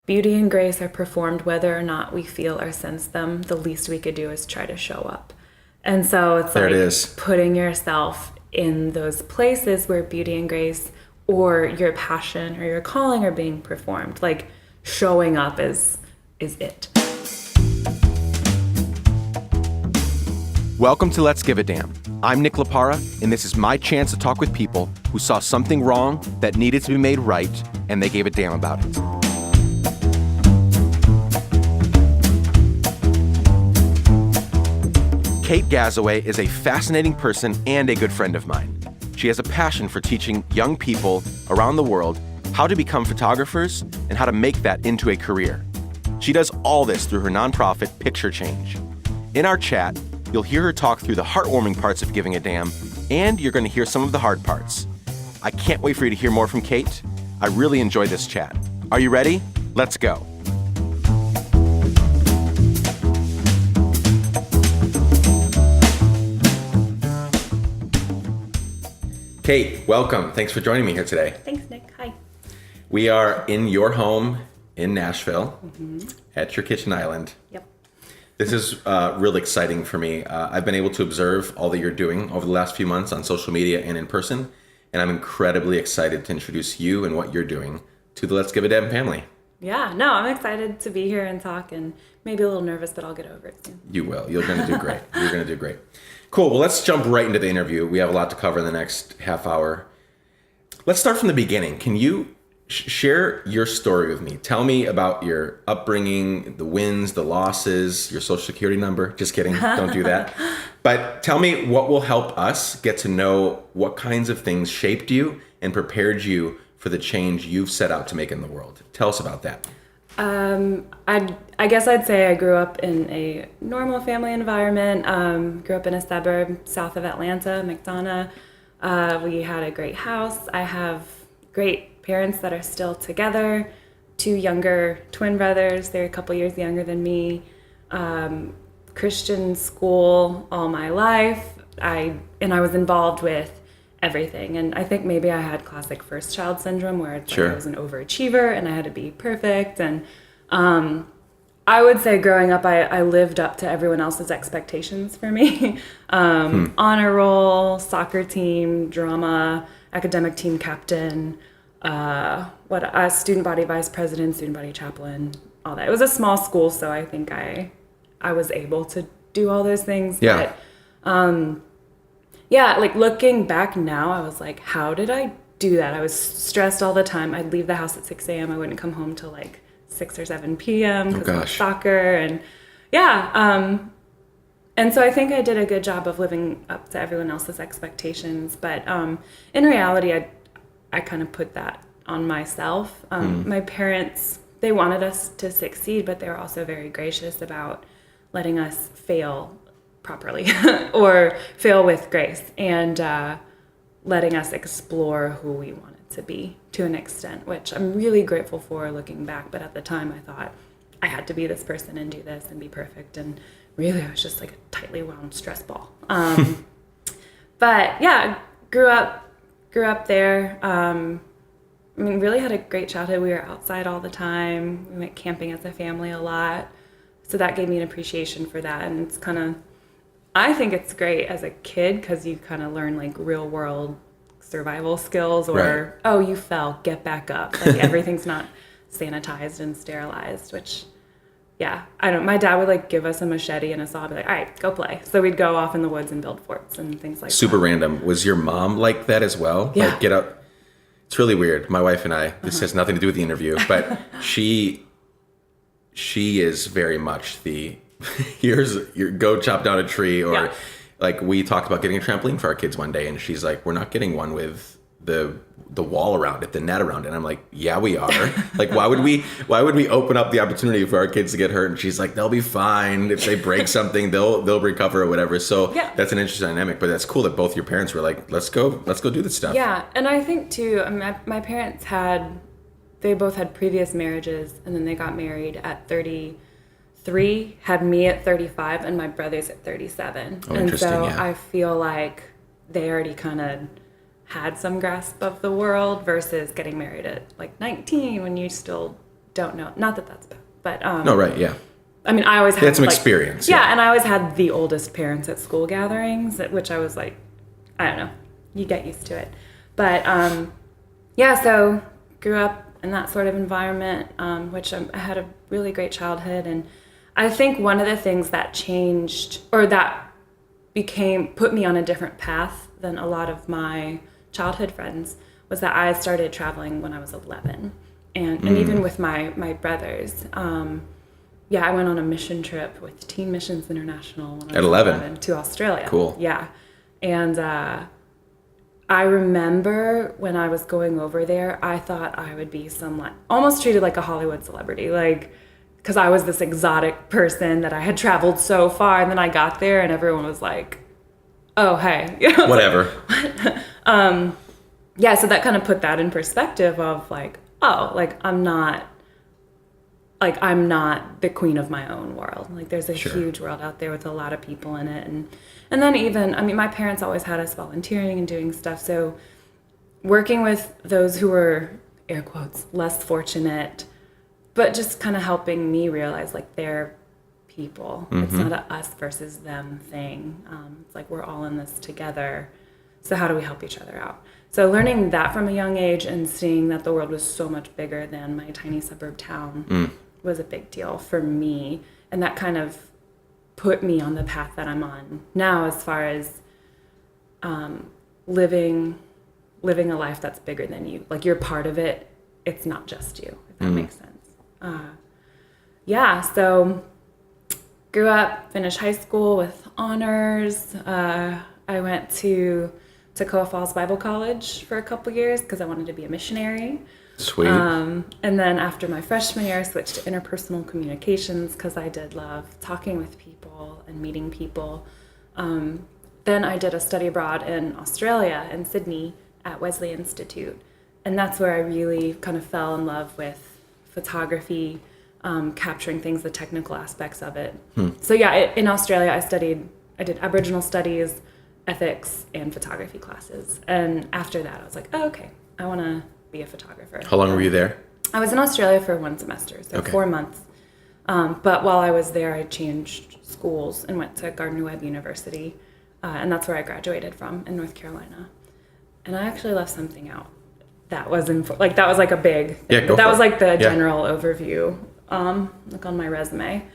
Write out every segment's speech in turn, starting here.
beauty and grace are performed whether or not we feel or sense them. The least we could do is try to show up. And so it's There like it is. putting yourself in those places where beauty and grace or your passion or your calling are being performed. Like showing up is it. Welcome to Let's Give a Damn. I'm Nick Lapara, and this is my chance to talk with people who saw something wrong that needed to be made right, and they gave a damn about it. Kate Gazaway is a fascinating person and a good friend of mine. She has a passion for teaching young people around the world how to become photographers and how to make that into a career. She does all this through her nonprofit, Picture Change. In our chat, you'll hear her talk through the heartwarming parts of giving a damn, and you're going to hear some of the hard parts. I can't wait for you to hear more from Kate. I really enjoyed this chat. Are you ready? Let's go. Kate, welcome. Thanks for joining me here today. Thanks, Nick. Hi. We are in your home in Nashville at your kitchen island. Yep. This is really exciting for me. I've been able to observe all that you're doing over the last few months on social media and in person, and I'm incredibly excited to introduce you and what you're doing to the Let's Give a Damn family. Yeah, no, I'm excited to be here and talk, and maybe a little nervous, but I'll get over it soon. You will. You're going to do great. You're going to do great. Cool. Well, let's jump right into the interview. We have a lot to cover in the next half hour. Let's start from the beginning. Can you share your story with me? Tell me about your upbringing, the wins, the losses, your social security number. Just kidding. Don't do that. But tell me what will help us get to know what kinds of things shaped you and prepared you for the change you've set out to make in the world. Tell us about that. I guess I'd say I grew up in a normal family environment. Grew up in a suburb south of Atlanta, McDonough. We had a great house. I have great parents that are still together. Two younger twin brothers. They're a couple years younger than me. Christian school all my life. I was involved with everything. And I think maybe I had classic first child syndrome where it's like I was an overachiever and I had to be perfect. And I would say growing up, I lived up to everyone else's expectations for me. Honor roll, soccer team, drama, academic team captain, student body vice president, student body chaplain, all that. It was a small school, so I think I was able to do all those things. Yeah. But, yeah, like looking back now, I was like, how did I do that? I was stressed all the time. I'd leave the house at 6 a.m. I wouldn't come home till like 6 or 7 p.m. because of soccer. And yeah. And so I think I did a good job of living up to everyone else's expectations. But in reality, I kind of put that on myself. My parents, they wanted us to succeed, but they were also very gracious about letting us fail properly or fail with grace and letting us explore who we wanted to be to an extent, which I'm really grateful for looking back. But at the time I thought I had to be this person and do this and be perfect. And really I was just like a tightly wound stress ball. But yeah, grew up there. Really had a great childhood. We were outside all the time. We went camping as a family a lot. So that gave me an appreciation for that. And it's I think it's great as a kid because you kind of learn like real world survival skills or, oh, you fell, get back up. Like everything's not sanitized and sterilized, which, yeah, my dad would like give us a machete and a saw and be like, all right, go play. So we'd go off in the woods and build forts and things like that. Super random. Was your mom like that as well? Yeah. Like get up. It's really weird. My wife and I, this has nothing to do with the interview, but she is very much the, go chop down a tree or like we talked about getting a trampoline for our kids one day and she's like, we're not getting one with the wall around it, the net around it. And I'm like, yeah, we are. Like, why would we open up the opportunity for our kids to get hurt? And she's like, they'll be fine. If they break something, they'll recover or whatever. So that's an interesting dynamic, but that's cool that both your parents were like, let's go do this stuff. Yeah. And I think too, my parents they both had previous marriages and then they got married at 33, had me at 35 and my brothers at 37. Oh, and so yeah. I feel like they already kind of had some grasp of the world versus getting married at like 19 when you still don't know. Not that that's bad, but No, right, yeah. I mean, I always had some experience. Yeah, and I always had the oldest parents at school gatherings, which I was like, I don't know, you get used to it. But yeah, so grew up in that sort of environment, which I had a really great childhood. And I think one of the things that changed, or that put me on a different path than a lot of my childhood friends, was that I started traveling when I was 11. And even with my brothers, I went on a mission trip with Teen Missions International when I was 11 to Australia. Cool. Yeah. And I remember when I was going over there, I thought I would be almost treated like a Hollywood celebrity, because I was this exotic person that I had traveled so far, and then I got there and everyone was like, oh, hey. Whatever. Yeah, so that kind of put that in perspective of I'm not the queen of my own world. Like, there's a huge world out there with a lot of people in it. And then even, I mean, my parents always had us volunteering and doing stuff. So working with those who were, air quotes, less fortunate, but just kind of helping me realize, like, they're people. It's not a us versus them thing. It's like we're all in this together. So how do we help each other out? So learning that from a young age and seeing that the world was so much bigger than my tiny suburb town was a big deal for me. And that kind of put me on the path that I'm on now, as far as living a life that's bigger than you. Like, you're part of it. It's not just you, if that makes sense. So grew up, finished high school with honors. I went to Toccoa Falls Bible College for a couple years because I wanted to be a missionary. Sweet. And then after my freshman year, I switched to interpersonal communications because I did love talking with people and meeting people. Then I did a study abroad in Australia, in Sydney, at Wesley Institute. And that's where I really kind of fell in love with photography, capturing things, the technical aspects of it. So in Australia, I did Aboriginal studies, ethics, and photography classes. And after that, I was like, oh, okay, I want to be a photographer. How long were you there? I was in Australia for 1 semester, so 4 months. But while I was there, I changed schools and went to Gardner-Webb University. And that's where I graduated from, in North Carolina. And I actually left something out. That was that was like a big thing. Yeah, But that was like the general overview, like on my resume.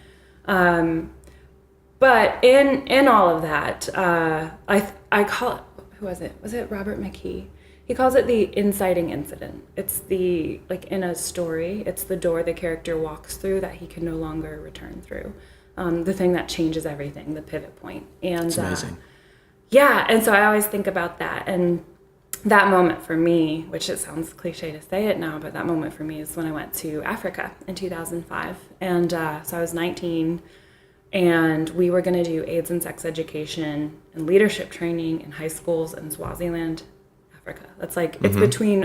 But in all of that, I call it, who was it? Was it Robert McKee? He calls it the inciting incident. It's the, like, in a story, it's the door the character walks through that he can no longer return through. The thing that changes everything, the pivot point. And it's amazing. And so I always think about that. And that moment for me, which it sounds cliche to say it now, but that moment for me is when I went to Africa in 2005. And so I was 19, and we were going to do AIDS and sex education and leadership training in high schools in Swaziland, Africa. That's like, it's between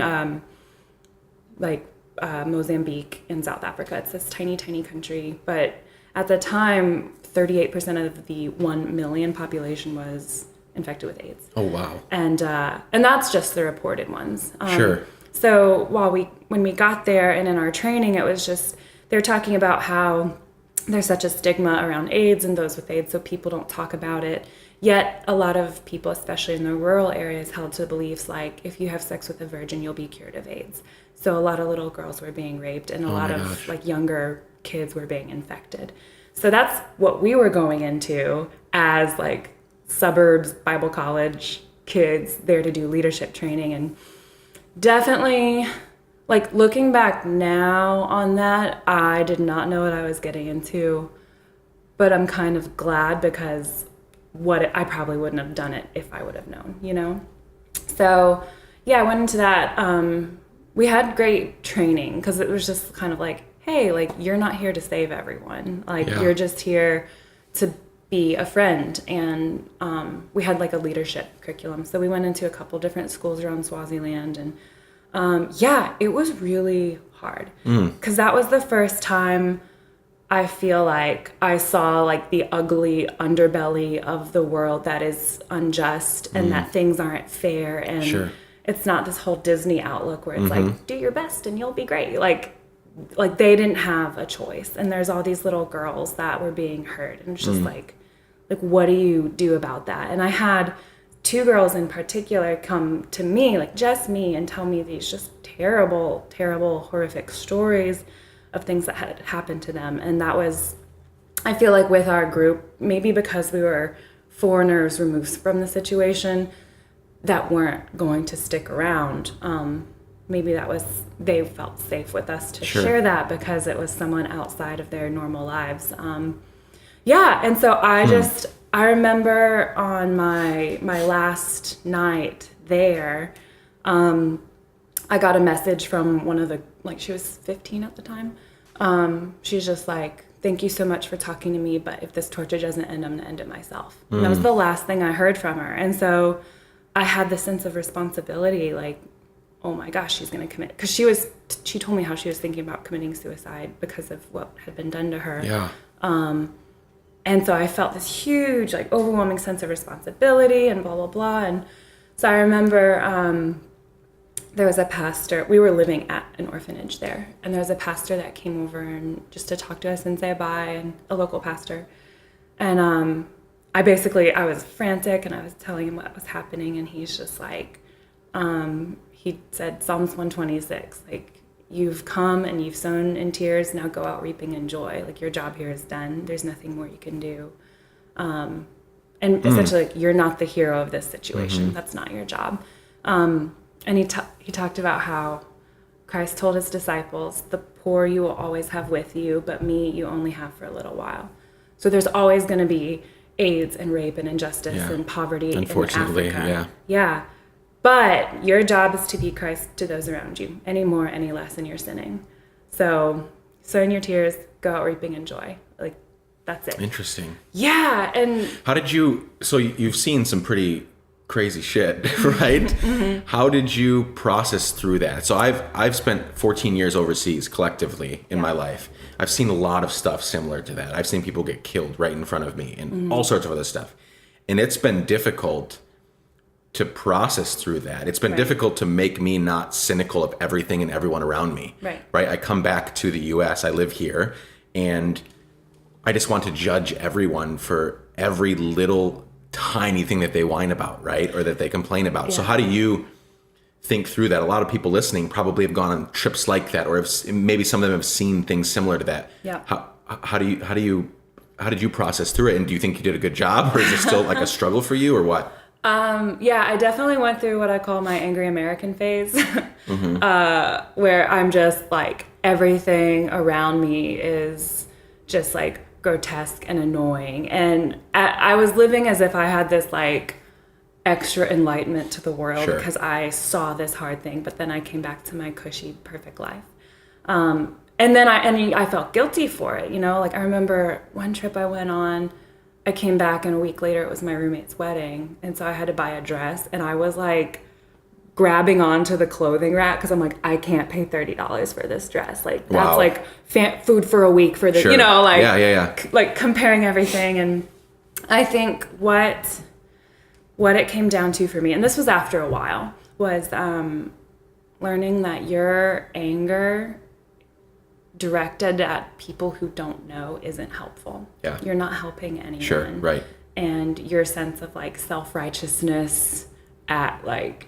Mozambique and South Africa. It's this tiny, tiny country. But at the time, 38% of the 1 million population was infected with AIDS. Oh, wow. And that's just the reported ones. Sure. So when we got there and in our training, it was just, they were talking about how there's such a stigma around AIDS and those with AIDS, so people don't talk about it. Yet a lot of people, especially in the rural areas, held to beliefs like, if you have sex with a virgin, you'll be cured of AIDS. So a lot of little girls were being raped, and a lot of like younger kids were being infected. So that's what we were going into as like suburbs Bible college kids there to do leadership training. And definitely, like, looking back now on that, I did not know what I was getting into, but I'm kind of glad, because I probably wouldn't have done it if I would have known, you know? So I went into that. We had great training, because it was just kind of like, hey, like, you're not here to save everyone. Like, you're just here to be a friend. And we had like a leadership curriculum. So we went into a couple different schools around Swaziland, and it was really hard, because that was the first time I feel like I saw like the ugly underbelly of the world that is unjust and that things aren't fair. And it's not this whole Disney outlook where it's like, do your best and you'll be great. Like, like they didn't have a choice. And there's all these little girls that were being hurt. And it's just like, what do you do about that? And I had 2 girls in particular come to me, like just me, and tell me these just terrible, terrible, horrific stories of things that had happened to them. And that was, I feel like with our group, maybe because we were foreigners removed from the situation that weren't going to stick around, maybe that was, they felt safe with us to share that because it was someone outside of their normal lives. And so I remember on my last night there, I got a message from one of the, like she was 15 at the time. She's just like, thank you so much for talking to me, but if this torture doesn't end, I'm gonna end it myself. And that was the last thing I heard from her. And so I had this sense of responsibility, like, oh my gosh, she's gonna commit. Because she told me how she was thinking about committing suicide because of what had been done to her. Yeah. And so I felt this huge, like, overwhelming sense of responsibility and blah, blah, blah. And so I remember there was a pastor. We were living at an orphanage there. And there was a pastor that came over and just to talk to us and say bye, and a local pastor. And I was frantic, and I was telling him what was happening. And he's just like, he said, Psalms 126, like, you've come and you've sown in tears, now go out reaping in joy. Like, your job here is done. There's nothing more you can do. And essentially, like, you're not the hero of this situation. That's not your job. And he talked about how Christ told his disciples, the poor you will always have with you, but me you only have for a little while. So there's always going to be AIDS and rape and injustice and poverty unfortunately, in Africa. Yeah. But your job is to be Christ to those around you. Any more, any less, and you're sinning. So sow in your tears, go out reaping in joy. Like, that's it. Interesting. Yeah. And how did you, so you've seen some pretty crazy shit, right? How did you process through that? So I've spent 14 years overseas collectively in my life. I've seen a lot of stuff similar to that. I've seen people get killed right in front of me and all sorts of other stuff. And it's been difficult to process through that. It's been difficult to make me not cynical of everything and everyone around me. Right? I come back to the US, I live here, and I just want to judge everyone for every little tiny thing that they whine about, right? Or that they complain about. So how do you think through that? A lot of people listening probably have gone on trips like that, or maybe some of them have seen things similar to that. Yeah. How did you process through it? And do you think you did a good job, or is it still like a struggle for you, or what? I definitely went through what I call my angry American phase, where I'm just like, everything around me is just like grotesque and annoying. And I was living as if I had this like extra enlightenment to the world because I saw this hard thing, but then I came back to my cushy, perfect life. And then I felt guilty for it, you know, like I remember one trip I went on, I came back and a week later it was my roommate's wedding. And so I had to buy a dress, and I was like grabbing onto the clothing rack because I'm like, I can't pay $30 for this dress. Like that's like food for a week for the, you know, like, like comparing everything. And I think what it came down to for me, and this was after a while, was learning that your anger directed at people who don't know isn't helpful. Yeah. You're not helping anyone. Sure, right. And your sense of like self-righteousness at like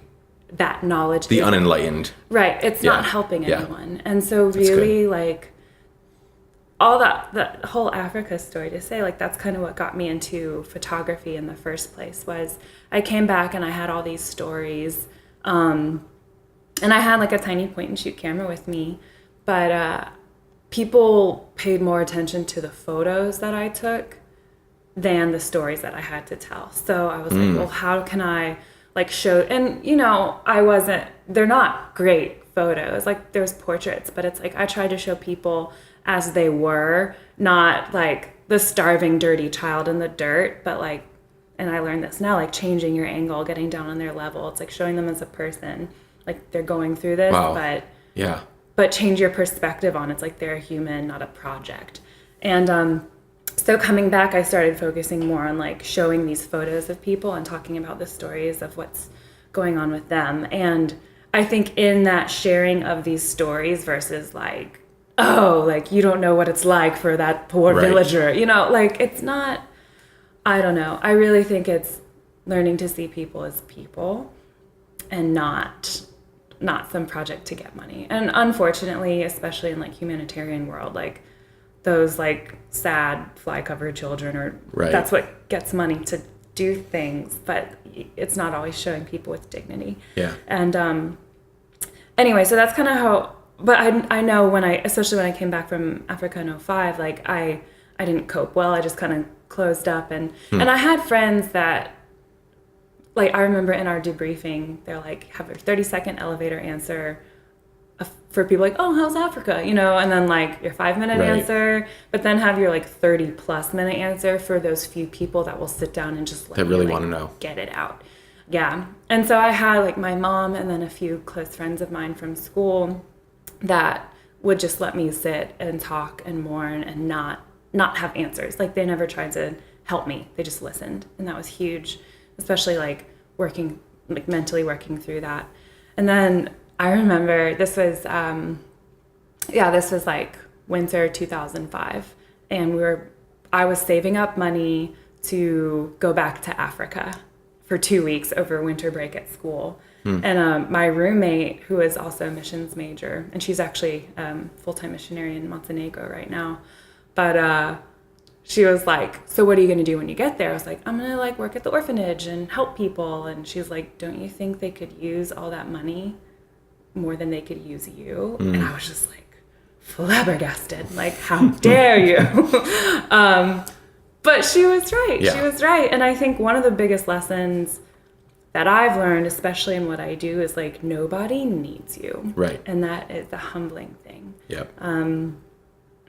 that knowledge. The unenlightened. Right. It's not helping anyone. And so really like all that whole Africa story to say, like, that's kind of what got me into photography in the first place. Was I came back and I had all these stories, and I had like a tiny point and shoot camera with me, but people paid more attention to the photos that I took than the stories that I had to tell. So I was like, well, how can I like show, and you know, they're not great photos, like there's portraits, but it's like I tried to show people as they were, not like the starving, dirty child in the dirt, but like, and I learned this now, like changing your angle, getting down on their level. It's like showing them as a person, like they're going through this, but change your perspective on it's like they're a human, not a project. And so coming back, I started focusing more on like showing these photos of people and talking about the stories of what's going on with them. And I think in that sharing of these stories versus like oh, like, you don't know what it's like for that poor Right. villager. You know, like, it's not, I don't know. I really think it's learning to see people as people and not some project to get money. And unfortunately, especially in like humanitarian world, like those like sad fly covered children, or Right. that's what gets money to do things, but it's not always showing people with dignity. Yeah. And anyway, so that's kind of how, but I know especially when I came back from Africa in '05, like I didn't cope well. I just kind of closed up, and I had friends that, like, I remember in our debriefing, they're like, have a 30-second elevator answer for people like, oh, how's Africa? You know, and then like your 5-minute Right. answer, but then have your like 30+ minute answer for those few people that will sit down and just let They really you, like, want to know. get it out. Yeah. And so I had like my mom and then a few close friends of mine from school that would just let me sit and talk and mourn and not have answers. Like, they never tried to help me. They just listened. And that was huge, especially like mentally working through that. And then I remember this was like winter 2005, and I was saving up money to go back to Africa for 2 weeks over winter break at school. And my roommate, who is also a missions major, and she's actually full-time missionary in Montenegro right now, but she was like, so what are you going to do when you get there? I was like, I'm going to like work at the orphanage and help people. And she's like, don't you think they could use all that money more than they could use you? And I was just like flabbergasted, like, how dare you? But she was right. Yeah. She was right. And I think one of the biggest lessons that I've learned, especially in what I do, is like, nobody needs you. Right. And that is a humbling thing. Yep.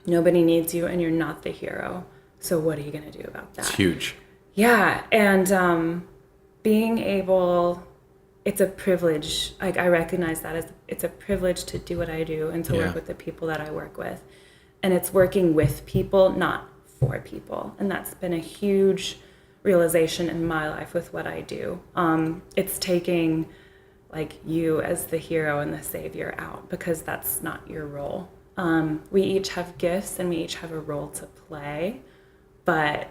Nobody needs you, and you're not the hero. So what are you going to do about that? It's huge. Yeah. And being able, it's a privilege. Like, I recognize that as it's a privilege to do what I do and to work with the people that I work with. And it's working with people, not for people. And that's been a huge realization in my life with what I do. It's taking like you as the hero and the savior out, because that's not your role. We each have gifts and we each have a role to play, but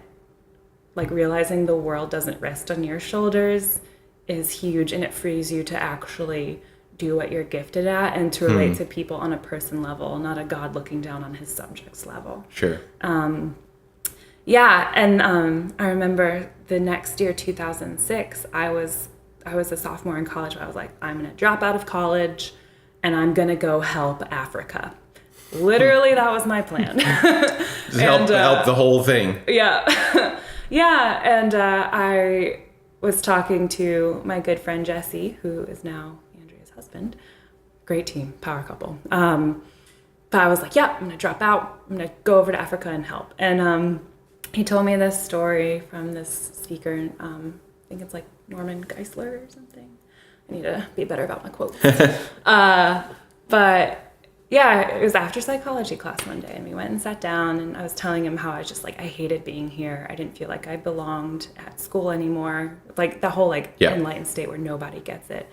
like realizing the world doesn't rest on your shoulders is huge, and it frees you to actually do what you're gifted at and to relate to people on a person level, not a God looking down on his subjects level. Sure. Yeah, and I remember the next year, 2006, I was a sophomore in college. I was like, I'm going to drop out of college and I'm going to go help Africa. Literally, that was my plan. Just help the whole thing. Yeah. Yeah, and I was talking to my good friend Jesse, who is now Andrea's husband. Great team, power couple. But I was like, yeah, I'm going to drop out. I'm going to go over to Africa and help. And he told me this story from this speaker. I think it's like Norman Geisler or something. I need to be better about my quotes. But yeah, it was after psychology class one day, and we went and sat down, and I was telling him how I was just like, I hated being here. I didn't feel like I belonged at school anymore. Like the whole like enlightened state where nobody gets it.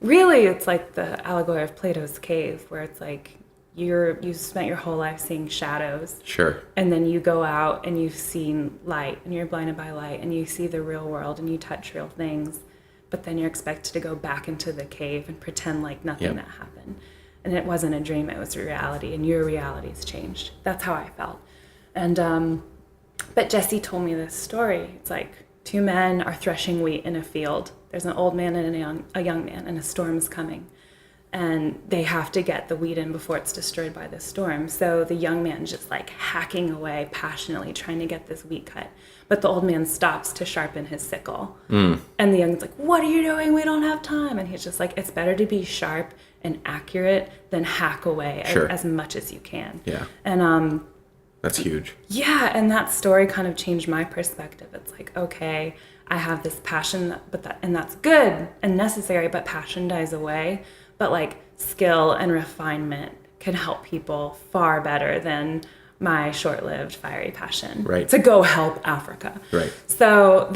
Really, it's like the allegory of Plato's Cave, where it's like you spent your whole life seeing shadows. Sure. And then you go out and you've seen light, and you're blinded by light, and you see the real world and you touch real things. But then you're expected to go back into the cave and pretend like nothing that happened. And it wasn't a dream, it was a reality, and your reality's changed. That's how I felt. And but Jesse told me this story. It's like 2 men are threshing wheat in a field. There's an old man and a young man, and a storm's coming. And they have to get the wheat in before it's destroyed by the storm. So the young man's just like hacking away passionately, trying to get this wheat cut. But the old man stops to sharpen his sickle. And the young's like, what are you doing? We don't have time. And he's just like, it's better to be sharp and accurate than hack away as much as you can. Yeah. And that's huge. yeah, and that story kind of changed my perspective. It's like, okay, I have this passion, and that's good and necessary, but passion dies away. But like skill and refinement can help people far better than my short-lived fiery passion to go help Africa. Right. So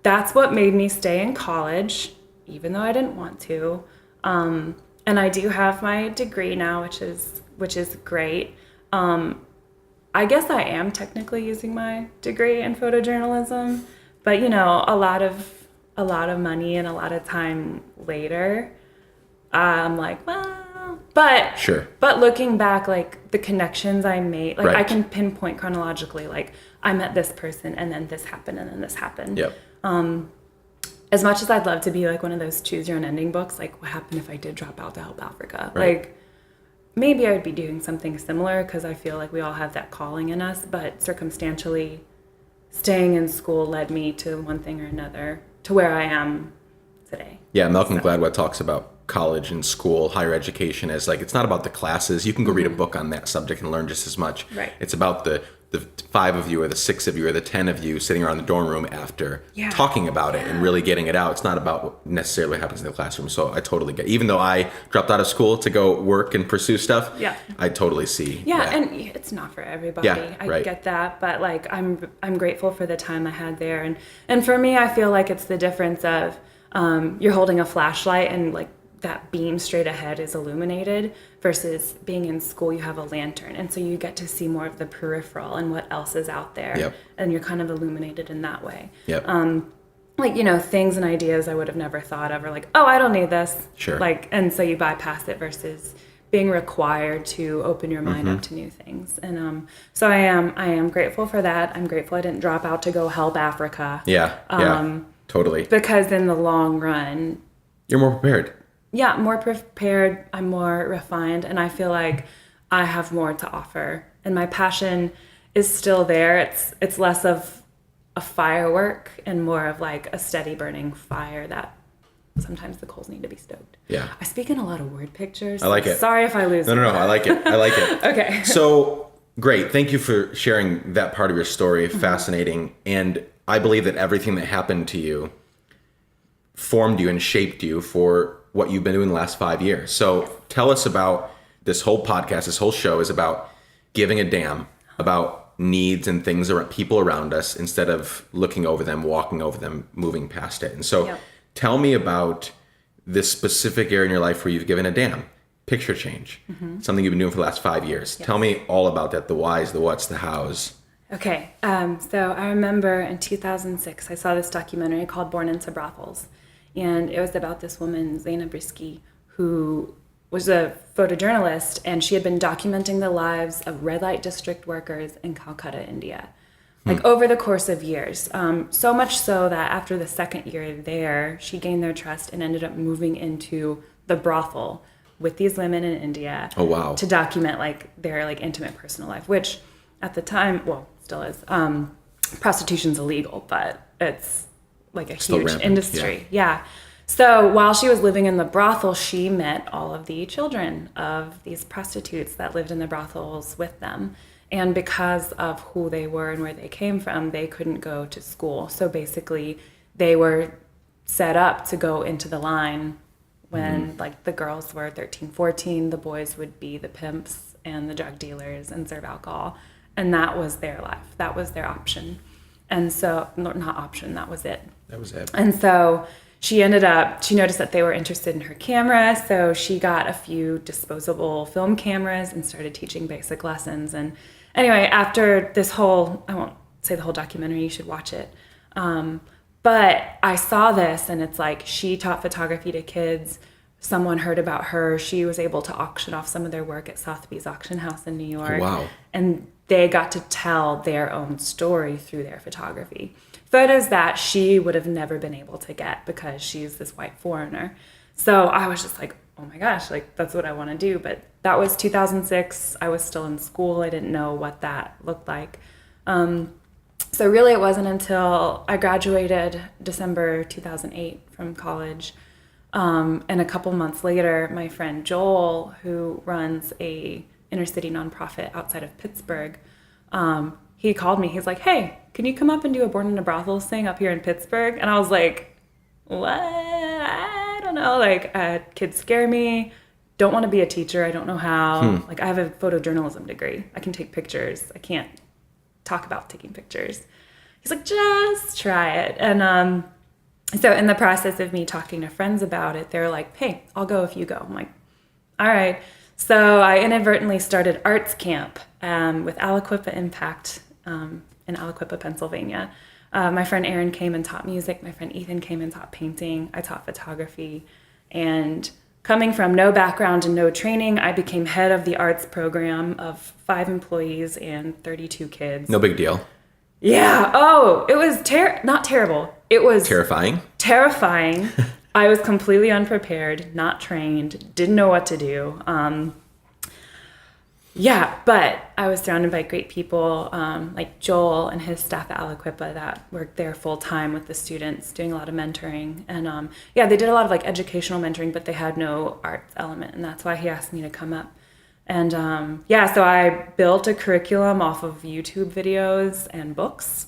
that's what made me stay in college, even though I didn't want to. And I do have my degree now, which is which is great. I guess I am technically using my degree in photojournalism, but you know, a lot of money and a lot of time later, I'm like, well, but sure. But looking back, like the connections I made, like Right. I can pinpoint chronologically, like I met this person and then this happened and then this happened. Yep. As much as I'd love to be like one of those choose your own ending books, like what happened if I did drop out to help Africa? Right. Like maybe I would be doing something similar because I feel like we all have that calling in us, but circumstantially staying in school led me to one thing or another to where I am today. Yeah, Malcolm Gladwell talks about college and school, higher education as like, it's not about the classes. You can go read a book on that subject and learn just as much. Right. It's about the 5 of you or the 6 of you or the 10 of you sitting around the dorm room after talking about it and really getting it out. It's not about what necessarily happens in the classroom. So I totally get, even though I dropped out of school to go work and pursue stuff, I totally see. Yeah, that. and it's not for everybody. I get that, but like I'm grateful for the time I had there, and for me, I feel like it's the difference of you're holding a flashlight and like that beam straight ahead is illuminated versus being in school, you have a lantern. And so you get to see more of the peripheral and what else is out there. Yep. And you're kind of illuminated in that way. Yep. Like, you know, things and ideas I would have never thought of, or like, oh, I don't need this. Sure. Like, and so you bypass it versus being required to open your mind up to new things. And so I am grateful for that. I'm grateful I didn't drop out to go help Africa. Yeah. Totally. Because in the long run, you're more prepared. Yeah, more prepared, I'm more refined, and I feel like I have more to offer. And my passion is still there. It's less of a firework and more of like a steady burning fire that sometimes the coals need to be stoked. Yeah. I speak in a lot of word pictures. I like it. Sorry if I lose No, I like it. I like it. Okay. So great. Thank you for sharing that part of your story. Fascinating. And I believe that everything that happened to you formed you and shaped you for what you've been doing the last 5 years. So tell us about this whole podcast. This whole show is about giving a damn about needs and things around people around us instead of looking over them, walking over them, moving past it. And so tell me about this specific area in your life where you've given a damn. Picture change. Something you've been doing for the last 5 years. Tell me all about that, the whys, the whats, the hows. Okay. So I remember in 2006, I saw this documentary called Born into Brothels. And it was about this woman, Zainab Risky, who was a photojournalist, and she had been documenting the lives of red light district workers in Calcutta, India, like over the course of years. So much so that after the second year there, she gained their trust and ended up moving into the brothel with these women in India. Oh, wow. To document like their like intimate personal life, which at the time, well, still is. Prostitution's illegal, but it's like a still huge rampant. industry. Yeah. So while she was living in the brothel, she met all of the children of these prostitutes that lived in the brothels with them. And because of who they were and where they came from, they couldn't go to school. So basically, they were set up to go into the line when like the girls were 13, 14, the boys would be the pimps and the drug dealers and serve alcohol. And that was their life. That was their option. And so, not option, that was it. That was it. And so she noticed that they were interested in her camera. So she got a few disposable film cameras and started teaching basic lessons. And anyway, after this whole, I won't say the whole documentary, you should watch it. But I saw this and it's like she taught photography to kids. Someone heard about her. She was able to auction off some of their work at Sotheby's auction house in New York. Oh, wow. And they got to tell their own story through their photography. Photos that she would have never been able to get because she's this white foreigner. So I was just like, oh my gosh, like that's what I want to do. But that was 2006. I was still in school. I didn't know what that looked like. So really it wasn't until I graduated December 2008 from college. And a couple months later, my friend Joel, who runs a inner city nonprofit outside of Pittsburgh, he called me. He's like, hey, can you come up and do a Born in a Brothels thing up here in Pittsburgh? And I was like, what? I don't know. Like, kids scare me. Don't want to be a teacher. I don't know how. Like, I have a photojournalism degree. I can take pictures. I can't talk about taking pictures. He's like, just try it. And so in the process of me talking to friends about it, they're like, hey, I'll go if you go. I'm like, all right. So I inadvertently started arts camp with Aliquippa Impact in Aliquippa, Pennsylvania. My friend Aaron came and taught music. My friend Ethan came and taught painting. I taught photography. And coming from no background and no training, I became head of the arts program of 5 employees and 32 kids. No big deal. Yeah. Oh, it was not terrible. It was Terrifying. I was completely unprepared, not trained, didn't know what to do. But I was surrounded by great people like Joel and his staff at Aliquippa that worked there full time with the students, doing a lot of mentoring. And they did a lot of like educational mentoring, but they had no arts element, and that's why he asked me to come up. And so I built a curriculum off of YouTube videos and books,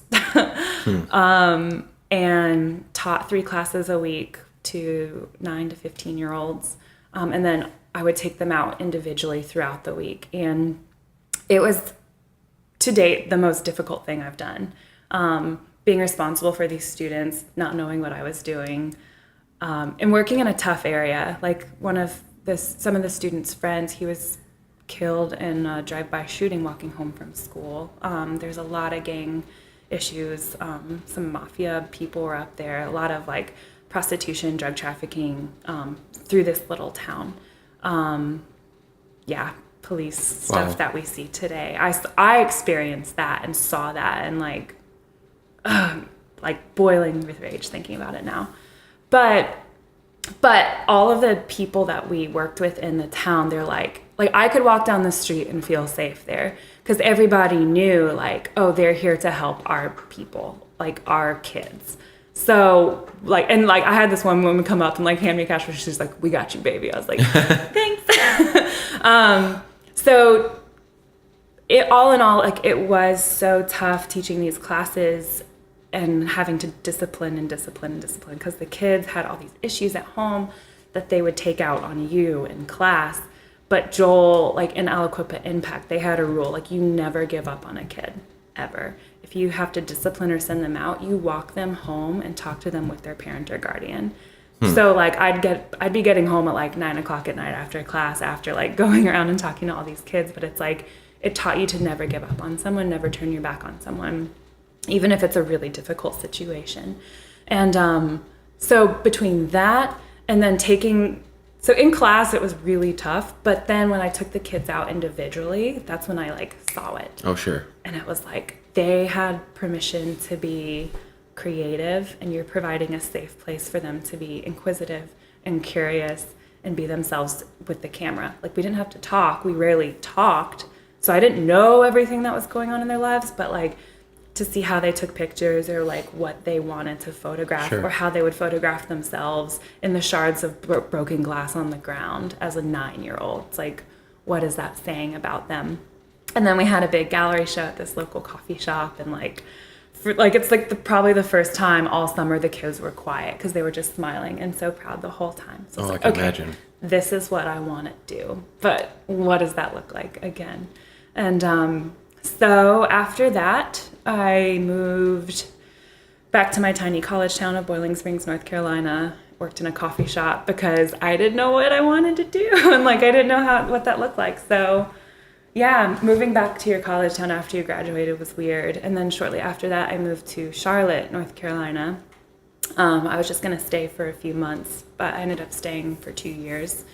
and taught 3 classes a week to 9 to 15-year-olds, and then I would take them out individually throughout the week. And it was, to date, the most difficult thing I've done. Being responsible for these students, not knowing what I was doing, and working in a tough area. Like some of the students' friends, he was killed in a drive-by shooting walking home from school. There's a lot of gang issues. Some mafia people were up there. A lot of like prostitution, drug trafficking through this little town. Police stuff that we see today. I experienced that and saw that, and like boiling with rage thinking about it now. But all of the people that we worked with in the town, they're like I could walk down the street and feel safe there because everybody knew they're here to help our people, like our kids. So I had this one woman come up and hand me cash. She's like, "We got you, baby." I was like, "Thanks." So it all in all, it was so tough teaching these classes and having to discipline because the kids had all these issues at home that they would take out on you in class. But Joel, in Aliquippa Impact, they had a rule, you never give up on a kid, ever. If you have to discipline or send them out, you walk them home and talk to them with their parent or guardian. So I'd be getting home at 9 o'clock at night after class, after going around and talking to all these kids. But it's it taught you to never give up on someone, never turn your back on someone, even if it's a really difficult situation. And so between that and then so in class it was really tough, but then when I took the kids out individually, that's when I saw it. Oh, sure. And it was they had permission to be creative, and you're providing a safe place for them to be inquisitive and curious and be themselves with the camera. We didn't have to talk. We rarely talked. So I didn't know everything that was going on in their lives, but to see how they took pictures or what they wanted to photograph, sure, or how they would photograph themselves in the shards of broken glass on the ground as a 9-year-old. It's what is that saying about them? And then we had a big gallery show at this local coffee shop, and it's probably the first time all summer the kids were quiet because they were just smiling and so proud the whole time. So I can imagine. This is what I want to do, but what does that look like again? And so after that, I moved back to my tiny college town of Boiling Springs, North Carolina. Worked in a coffee shop because I didn't know what I wanted to do, and I didn't know what that looked like. So yeah, moving back to your college town after you graduated was weird. And then shortly after that, I moved to Charlotte, North Carolina. I was just going to stay for a few months, but I ended up staying for 2 years,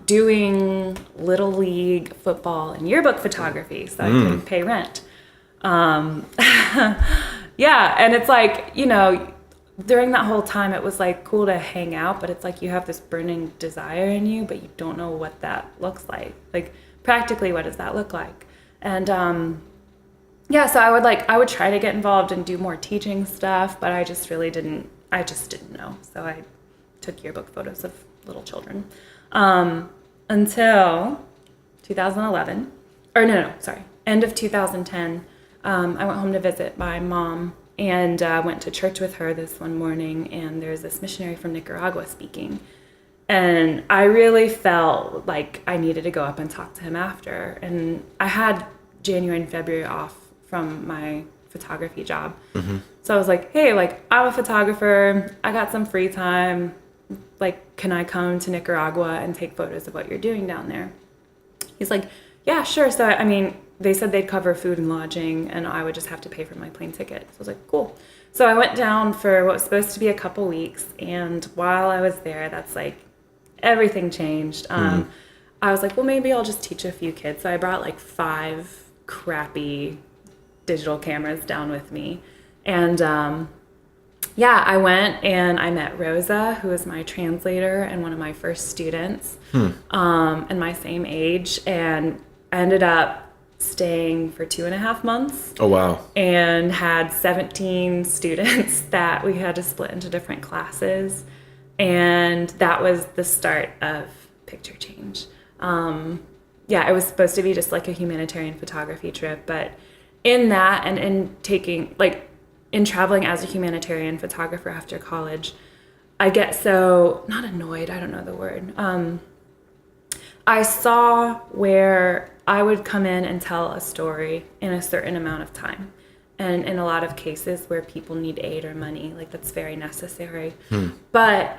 doing Little League football and yearbook photography so I could pay rent. And it's during that whole time, it was Mm-hmm. cool to hang out, but it's you have this burning desire in you, but you don't know what that looks like. Practically, what does that look like? And so I would try to get involved and do more teaching stuff, but I just didn't know. So I took yearbook photos of little children until 2011, end of 2010. I went home to visit my mom and went to church with her this one morning, and there's this missionary from Nicaragua speaking. And I really felt like I needed to go up and talk to him after. And I had January and February off from my photography job. Mm-hmm. So I was like, hey, I'm a photographer. I got some free time. Can I come to Nicaragua and take photos of what you're doing down there? He's like, yeah, sure. So, I mean, they said they'd cover food and lodging, and I would just have to pay for my plane ticket. So I was like, cool. So I went down for what was supposed to be a couple weeks, and while I was there, that's like, everything changed. I was like, well, maybe I'll just teach a few kids. So I brought like 5 crappy digital cameras down with me. And I went and I met Rosa, who was my translator and one of my first students, and my same age. And I ended up staying for 2.5 months. Oh, wow. And had 17 students that we had to split into different classes. And that was the start of Picture Change. It was supposed to be just like a humanitarian photography trip, but in that and in traveling as a humanitarian photographer after college, I get so, not annoyed, I don't know the word. I saw where I would come in and tell a story in a certain amount of time. And in a lot of cases where people need aid or money, like that's very necessary. But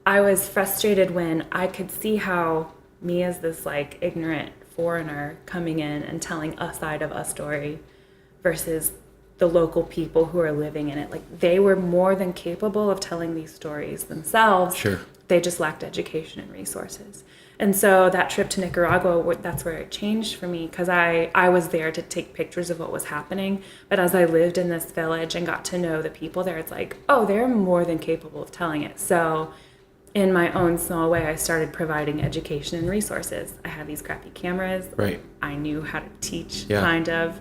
I was frustrated when I could see how me as this like ignorant foreigner coming in and telling a side of a story versus the local people who are living in it. Like they were more than capable of telling these stories themselves. Sure. They just lacked education and resources. And so that trip to Nicaragua, that's where it changed for me, because I was there to take pictures of what was happening. But as I lived in this village and got to know the people there, it's like, oh, they're more than capable of telling it. So in my own small way, I started providing education and resources. I had these crappy cameras. Right. I knew how to teach, kind of.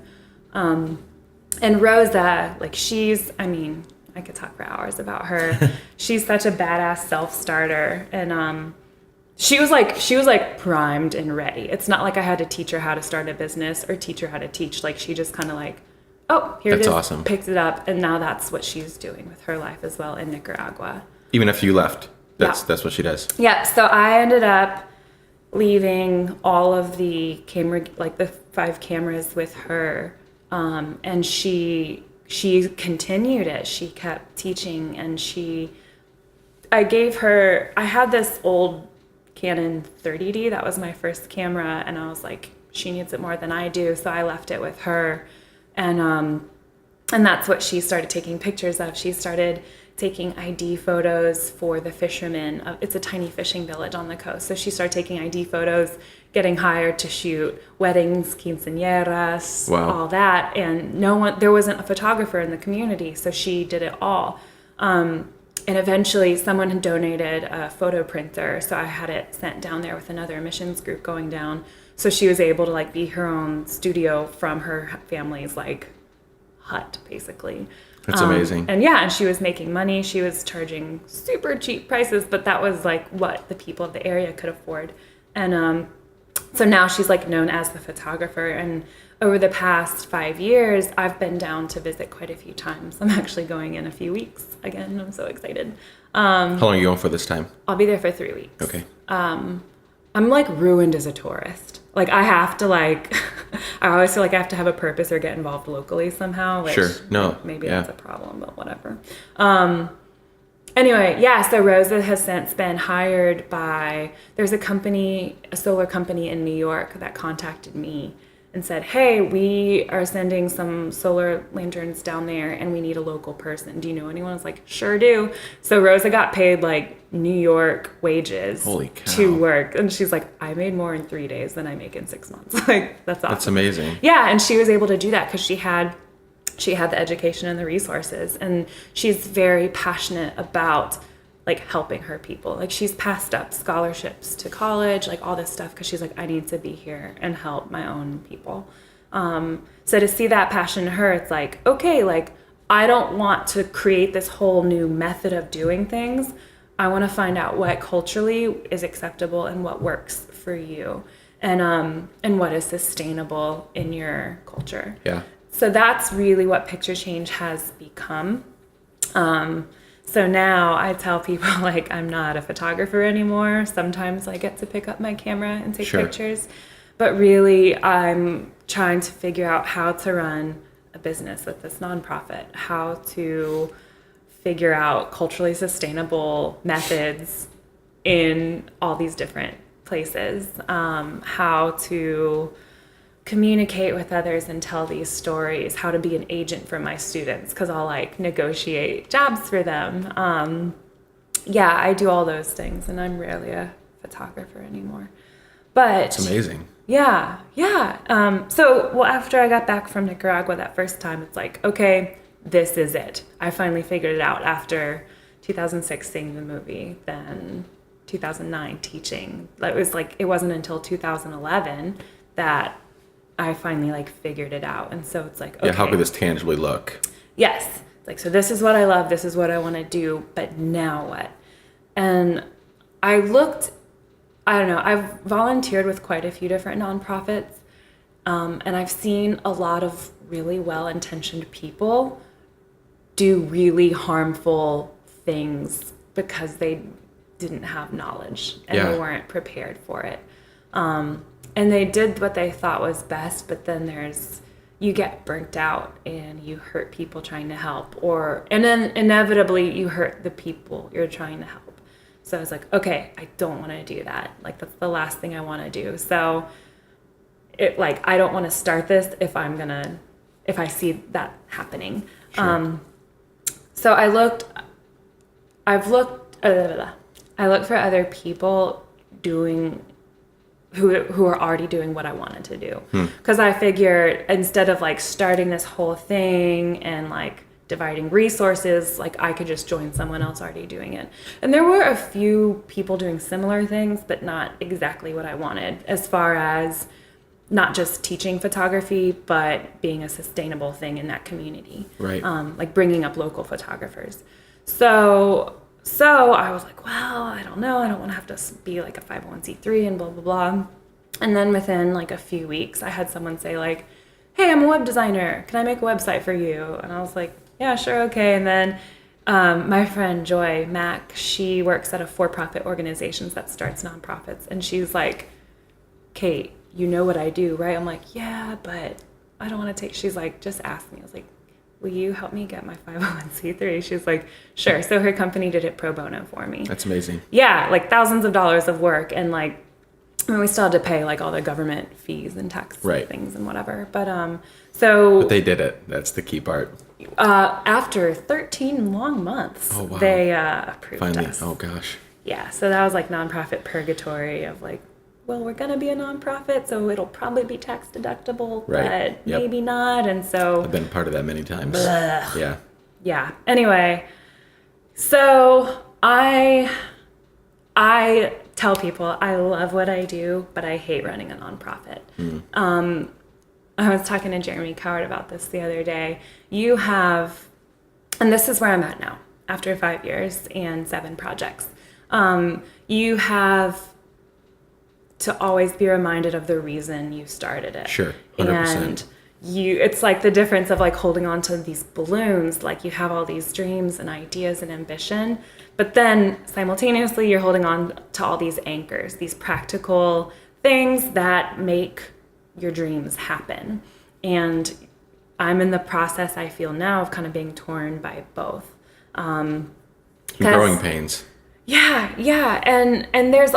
And Rosa, like I could talk for hours about her. She's such a badass self-starter. And she was like primed and ready. It's not like I had to teach her how to start a business or teach her how to teach. Like she just kind of like, oh, here it is. That's awesome. Picked it up. And now that's what she's doing with her life as well in Nicaragua. Even if you left, that's what she does. Yeah. So I ended up leaving all of the camera, like the 5 cameras with her. And she continued it. She kept teaching, and I had this old Canon 30D. That was my first camera. And I was like, she needs it more than I do. So I left it with her. And that's what she started taking pictures of. She started taking ID photos for the fishermen. It's a tiny fishing village on the coast. So she started taking ID photos, getting hired to shoot weddings, quinceañeras, all that. And there wasn't a photographer in the community, so she did it all. And eventually someone had donated a photo printer, so I had it sent down there with another missions group going down. So she was able to like be her own studio from her family's like hut, basically. That's amazing. And she was making money. She was charging super cheap prices, but that was like what the people of the area could afford. And so now she's like known as the photographer. And over the past 5 years, I've been down to visit quite a few times. I'm actually going in a few weeks again. I'm so excited. How long are you going for this time? I'll be there for 3 weeks. Okay. I'm like ruined as a tourist. Like I have to like, I always feel like I have to have a purpose or get involved locally somehow. Which sure. No. Maybe that's a problem, but whatever. Anyway, so Rosa has since been hired by, there's a solar company in New York that contacted me and said, hey, we are sending some solar lanterns down there and we need a local person. Do you know anyone? I was like, sure do. So Rosa got paid like New York wages to work. And she's like, I made more in 3 days than I make in 6 months. Like, that's awesome. That's amazing. Yeah, and she was able to do that because she had the education and the resources. And she's very passionate about like helping her people. Like she's passed up scholarships to college, like all this stuff, because she's like, I need to be here and help my own people. So to see that passion in her, it's like, okay, like I don't want to create this whole new method of doing things. I want to find out what culturally is acceptable and what works for you, and what is sustainable in your culture. Yeah. So that's really what Picture Change has become. So now I tell people like I'm not a photographer anymore. Sometimes I get to pick up my camera and take pictures, but really I'm trying to figure out how to run a business with this nonprofit, how to figure out culturally sustainable methods in all these different places, how to communicate with others and tell these stories, how to be an agent for my students, because I'll like negotiate jobs for them. I do all those things, and I'm rarely a photographer anymore. But it's amazing. Yeah. So after I got back from Nicaragua that first time, it's like, okay, this is it. I finally figured it out after 2006 seeing the movie, then 2009 teaching. It wasn't until 2011 that I finally like figured it out. And so it's like, okay. Yeah, how could this tangibly look? Yes. Like, so this is what I love. This is what I want to do. But now what? And I don't know, I've volunteered with quite a few different nonprofits. And I've seen a lot of really well-intentioned people do really harmful things because they didn't have knowledge and they weren't prepared for it. And they did what they thought was best, but then you get burnt out and you hurt people trying to help, and then inevitably you hurt the people you're trying to help. So I was like, okay, I don't want to do that. Like, that's the last thing I want to do. So I don't want to start this if I see that happening. Sure. So I looked for other people who are already doing what I wanted to do. Because I figured instead of like starting this whole thing and like dividing resources, like I could just join someone else already doing it. And there were a few people doing similar things, but not exactly what I wanted, as far as not just teaching photography, but being a sustainable thing in that community. Right. Like bringing up local photographers. So I was like, well, I don't know. I don't want to have to be like a 501c3 and blah, blah, blah. And then within like a few weeks, I had someone say like, hey, I'm a web designer. Can I make a website for you? And I was like, yeah, sure. Okay. And then my friend Joy Mack, she works at a for-profit organization that starts nonprofits. And she's like, Kate, you know what I do, right? I'm like, yeah, but I don't want to take, she's like, just ask me. I was like, will you help me get my 501c3? She's like, sure. So her company did it pro bono for me. That's amazing. Yeah, like thousands of dollars of work. And like, I mean, we still had to pay like all the government fees and tax things and whatever. But But they did it. That's the key part. After 13 long months, they approved us. Oh gosh. Yeah, so that was like nonprofit purgatory of like, well, we're going to be a nonprofit, so it'll probably be tax deductible, but maybe not. And so I've been part of that many times. Bleh. Yeah. Anyway, so I tell people I love what I do, but I hate running a nonprofit. I was talking to Jeremy Coward about this the other day. You have, and this is where I'm at now, after 5 years and 7 projects. You have to always be reminded of the reason you started it. Sure, 100%. And it's like the difference of like holding on to these balloons, like you have all these dreams and ideas and ambition, but then simultaneously you're holding on to all these anchors, these practical things that make your dreams happen. And I'm in the process, I feel now, of kind of being torn by both. Growing pains. Yeah. And there's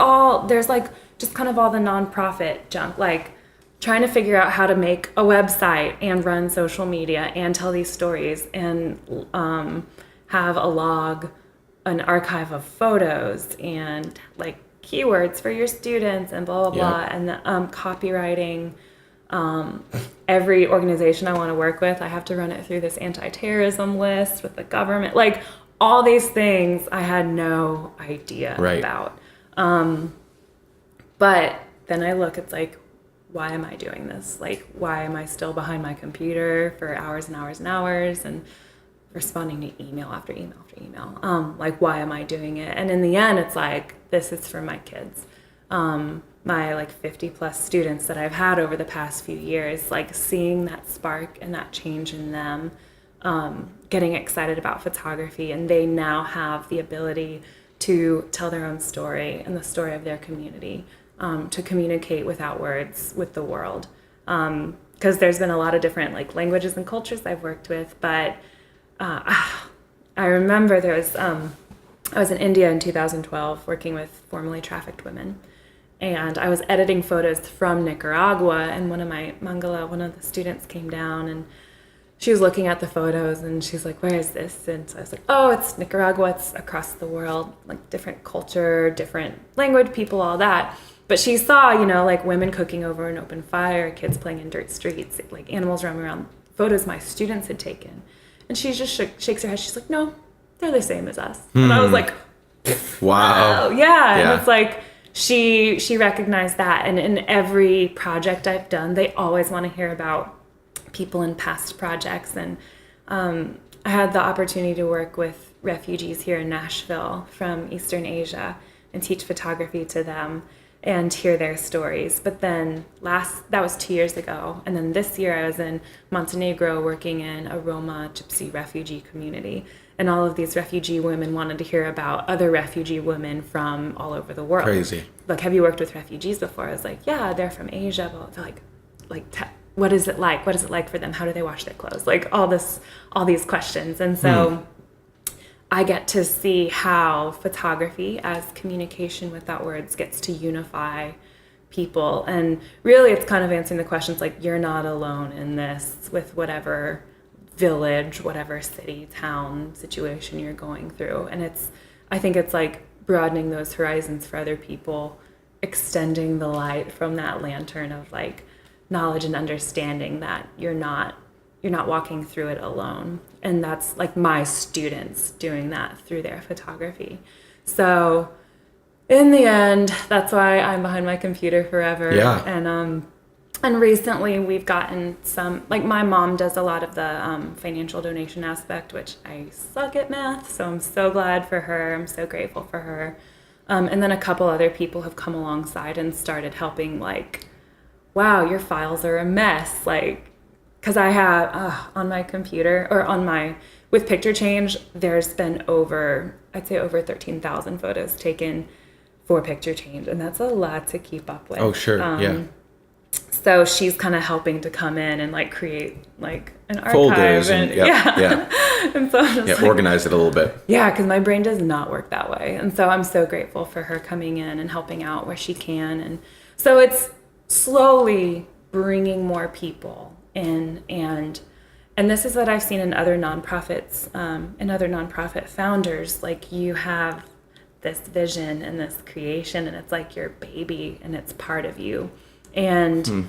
like just kind of all the nonprofit junk, like trying to figure out how to make a website and run social media and tell these stories and have a log, an archive of photos and like keywords for your students and blah, blah, blah. And the copywriting. Every organization I want to work with, I have to run it through this anti-terrorism list with the government. Like all these things I had no idea about. But then I look, it's like, why am I doing this? Like, why am I still behind my computer for hours and hours and hours and responding to email after email after email? Like, why am I doing it? And in the end, it's like, this is for my kids. My like 50 plus students that I've had over the past few years, like seeing that spark and that change in them, getting excited about photography, and they now have the ability to tell their own story and the story of their community, to communicate without words with the world. Because there's been a lot of different like languages and cultures I've worked with, but I remember I was in India in 2012 working with formerly trafficked women. and I was editing photos from Nicaragua, and one of the students came down, and she was looking at the photos, and she's like, where is this? And so I was like, oh, it's Nicaragua. It's across the world, like different culture, different language, people, all that. But she saw, like women cooking over an open fire, kids playing in dirt streets, like animals roaming around, photos my students had taken. And she just shakes her head. She's like, no, they're the same as us. And I was like, wow. Yeah. And it's like, she recognized that. And in every project I've done, they always want to hear about people in past projects. And I had the opportunity to work with refugees here in Nashville from Eastern Asia and teach photography to them and hear their stories. But then that was 2 years ago. And then this year I was in Montenegro working in a Roma Gypsy refugee community. And all of these refugee women wanted to hear about other refugee women from all over the world. Crazy. Like, have you worked with refugees before? I was like, yeah, they're from Asia. But they're what is it like? What is it like for them? How do they wash their clothes? Like all these questions. And so I get to see how photography as communication without words gets to unify people. And really it's kind of answering the questions like, you're not alone in this with whatever village, whatever city, town situation you're going through. And I think it's like broadening those horizons for other people, extending the light from that lantern of like knowledge and understanding that you're not walking through it alone. And that's like my students doing that through their photography. So in the end, that's why I'm behind my computer forever. Yeah. And recently we've gotten some, like my mom does a lot of the financial donation aspect, which I suck at math. So I'm so glad for her. I'm so grateful for her. And then a couple other people have come alongside and started helping, like, wow, your files are a mess. Like, because I have on my computer or with Picture Change, there's been over 13,000 photos taken for Picture Change. And that's a lot to keep up with. Oh, sure. Yeah. So she's kind of helping to come in and like create like an archive. Folders and and so I'm just organize it a little bit. Yeah, because my brain does not work that way. And so I'm so grateful for her coming in and helping out where she can. And so it's slowly bringing more people in, and this is what I've seen in other nonprofits, and other nonprofit founders. Like, you have this vision and this creation, and it's like your baby, and it's part of you, and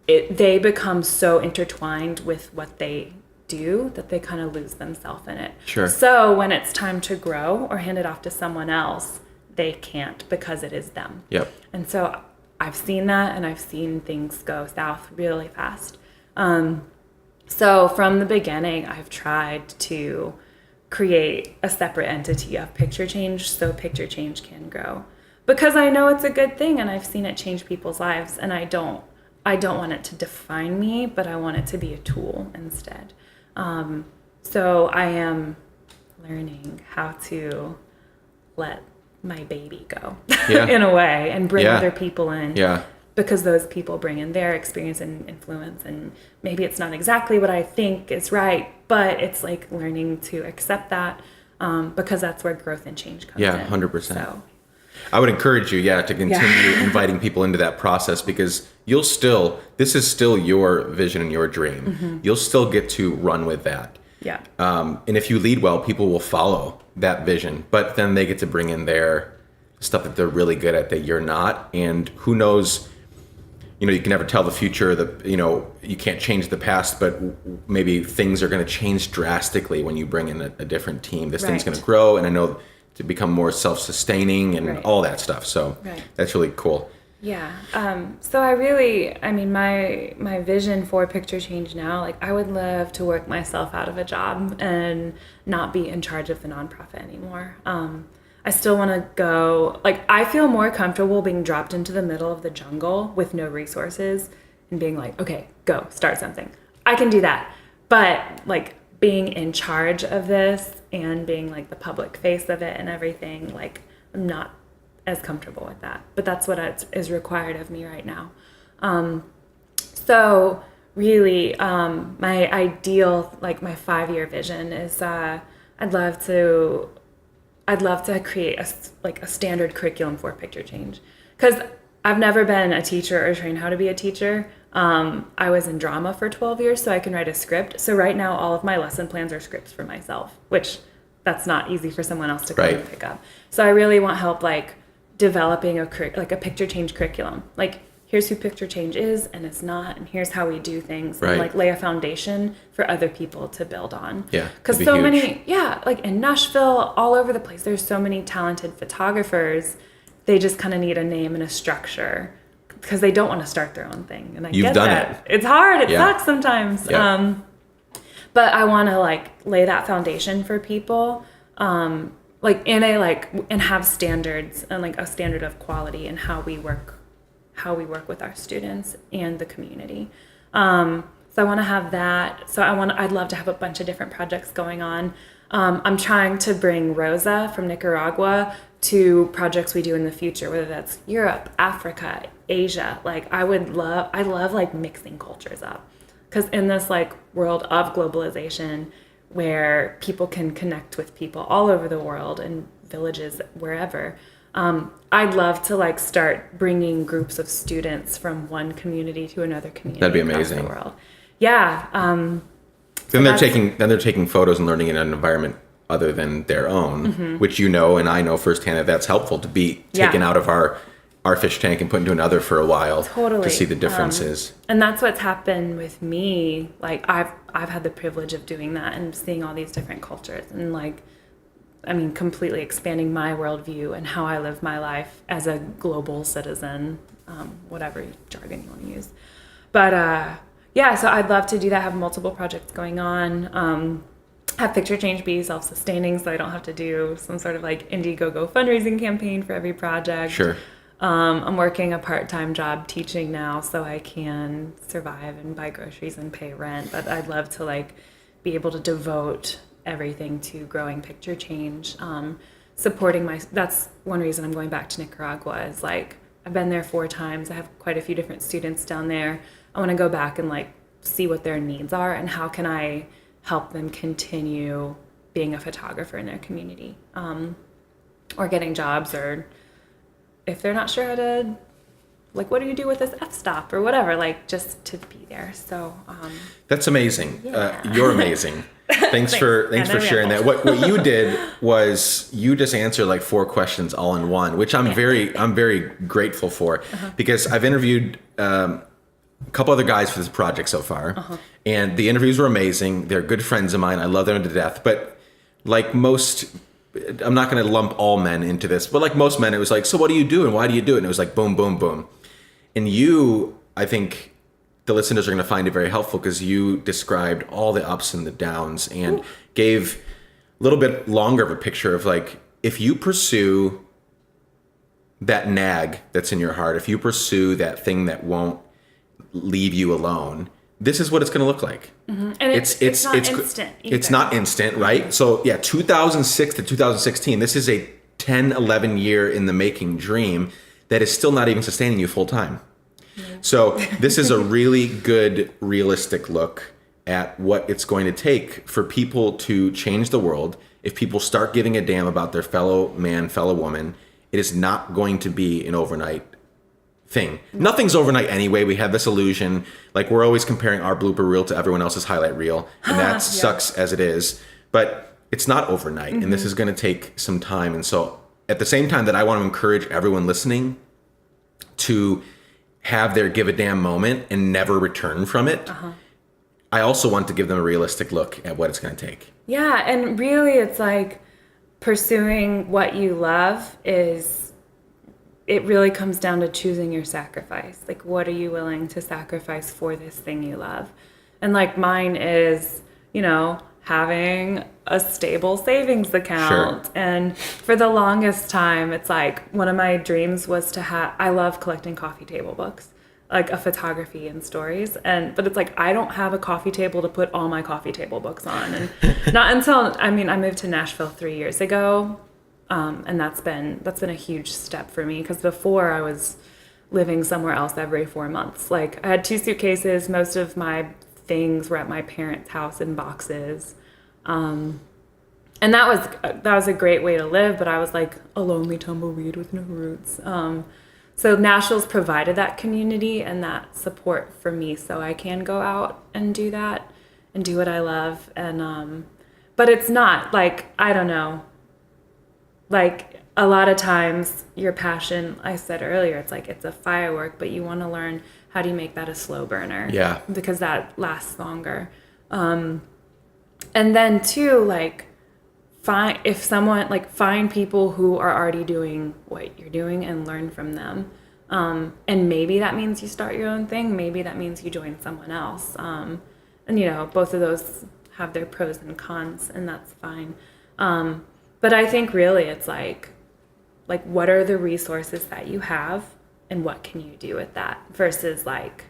they become so intertwined with what they do that they kind of lose themselves in it. Sure. So when it's time to grow or hand it off to someone else, they can't, because it is them. Yep. And so I've seen that, and I've seen things go south really fast. So from the beginning, I've tried to create a separate entity of Picture Change so Picture Change can grow, because I know it's a good thing, and I've seen it change people's lives, and I don't want it to define me, but I want it to be a tool instead. So I am learning how to let my baby go in a way, and bring other people in. Yeah. Because those people bring in their experience and influence, and maybe it's not exactly what I think is right, but it's like learning to accept that, because that's where growth and change comes in. Yeah, 100%. So I would encourage you, to continue inviting people into that process, because this is still your vision and your dream. Mm-hmm. You'll still get to run with that. Yeah. And if you lead well, people will follow that vision, but then they get to bring in their stuff that they're really good at that you're not. And who knows, you can never tell the future, you can't change the past, but maybe things are going to change drastically when you bring in a different team. This thing's going to grow, and I know to become more self-sustaining and all that stuff. So that's really cool. Yeah. So my vision for Picture Change now, like, I would love to work myself out of a job and not be in charge of the nonprofit anymore. I still want to go, like, I feel more comfortable being dropped into the middle of the jungle with no resources and being like, okay, go, start something. I can do that. But like, being in charge of this and being like the public face of it and everything, like, I'm not as comfortable with that. But that's what is required of me right now. So really, my ideal, like my 5-year vision is, I'd love to create a standard curriculum for Picture Change. because I've never been a teacher or trained how to be a teacher. I was in drama for 12 years, so I can write a script. So right now, all of my lesson plans are scripts for myself, which that's not easy for someone else to come and pick up. So I really want help, like developing a picture change curriculum. Like, here's who picture change is and it's not, and here's how we do things, and like lay a foundation for other people to build on. Yeah, because so many, like in Nashville, all over the place, there's so many talented photographers. They just kind of need a name and a structure because they don't want to start their own thing. And I get that. It's hard. It sucks sometimes. Yeah. But I want to like lay that foundation for people, like and have standards and like a standard of quality in how we work with our students and the community. So I want to have that. So I'd love to have a bunch of different projects going on. I'm trying to bring Rosa from Nicaragua to projects we do in the future, whether that's Europe, Africa, Asia. Like I love like mixing cultures up, because in this like world of globalization where people can connect with people all over the world and villages wherever, I'd love to like start bringing groups of students from one community to another community. That'd be amazing. Across the world. Yeah. Then they're taking photos and learning in an environment other than their own, which and I know firsthand that's helpful to be taken out of our fish tank and put into another for a while to see the differences. And that's what's happened with me. Like I've had the privilege of doing that and seeing all these different cultures and like, I mean, completely expanding my worldview and how I live my life as a global citizen, whatever jargon you want to use. But so I'd love to do that, have multiple projects going on, have Picture Change be self-sustaining so I don't have to do some sort of like Indiegogo fundraising campaign for every project. Sure. I'm working a part-time job teaching now so I can survive and buy groceries and pay rent, but I'd love to like be able to devote everything to growing Picture Change, supporting that's one reason I'm going back to Nicaragua is like I've been there 4 times. I have quite a few different students down there. I want to go back and like see what their needs are and how can I help them continue being a photographer in their community, or getting jobs, or if they're not sure how to, like, what do you do with this f-stop or whatever, like just to be there. So that's amazing. You're amazing. Thanks for sharing that. What you did was you just answered like 4 questions all in one, which I'm very grateful for, because I've interviewed a couple other guys for this project so far, and the interviews were amazing. They're good friends of mine. I love them to death. But like most, I'm not going to lump all men into this, but like most men, it was like, so what do you do and why do you do it? And it was like boom, boom, boom. And you, I think the listeners are going to find it very helpful because you described all the ups and the downs and gave a little bit longer of a picture of like, if you pursue that nag that's in your heart, if you pursue that thing that won't leave you alone, this is what it's going to look like. And it's not instant either. It's not instant, right? So 2006 to 2016, this is a 10, 11 year in the making dream that is still not even sustaining you full time. So this is a really good, realistic look at what it's going to take for people to change the world. If people start giving a damn about their fellow man, fellow woman, it is not going to be an overnight thing. Nothing's overnight anyway. We have this illusion, like we're always comparing our blooper reel to everyone else's highlight reel, and that sucks as it is. But it's not overnight, and this is going to take some time. And so at the same time that I want to encourage everyone listening to have their give a damn moment and never return from it, I also want to give them a realistic look at what it's going to take. Yeah, and really it's like pursuing what you love it really comes down to choosing your sacrifice. Like, what are you willing to sacrifice for this thing you love? And like mine is, having a stable savings account. Sure. And for the longest time, it's like one of my dreams was to I love collecting coffee table books, like a photography and stories. But it's like, I don't have a coffee table to put all my coffee table books on. And not until, I moved to Nashville 3 years ago. And that's been a huge step for me, because before I was living somewhere else every 4 months. Like I had 2 suitcases. Most of my things were at my parents' house in boxes. And that was a great way to live, but I was like a lonely tumbleweed with no roots. So Nashville's provided that community and that support for me, so I can go out and do that and do what I love. And but it's not like, I don't know, like a lot of times your passion, I said earlier, it's like it's a firework, but you want to learn how do you make that a slow burner? Yeah. Because that lasts longer. And then too, like, find people who are already doing what you're doing and learn from them. And maybe that means you start your own thing. Maybe that means you join someone else. And both of those have their pros and cons, and that's fine. But I think really it's like what are the resources that you have and what can you do with that versus like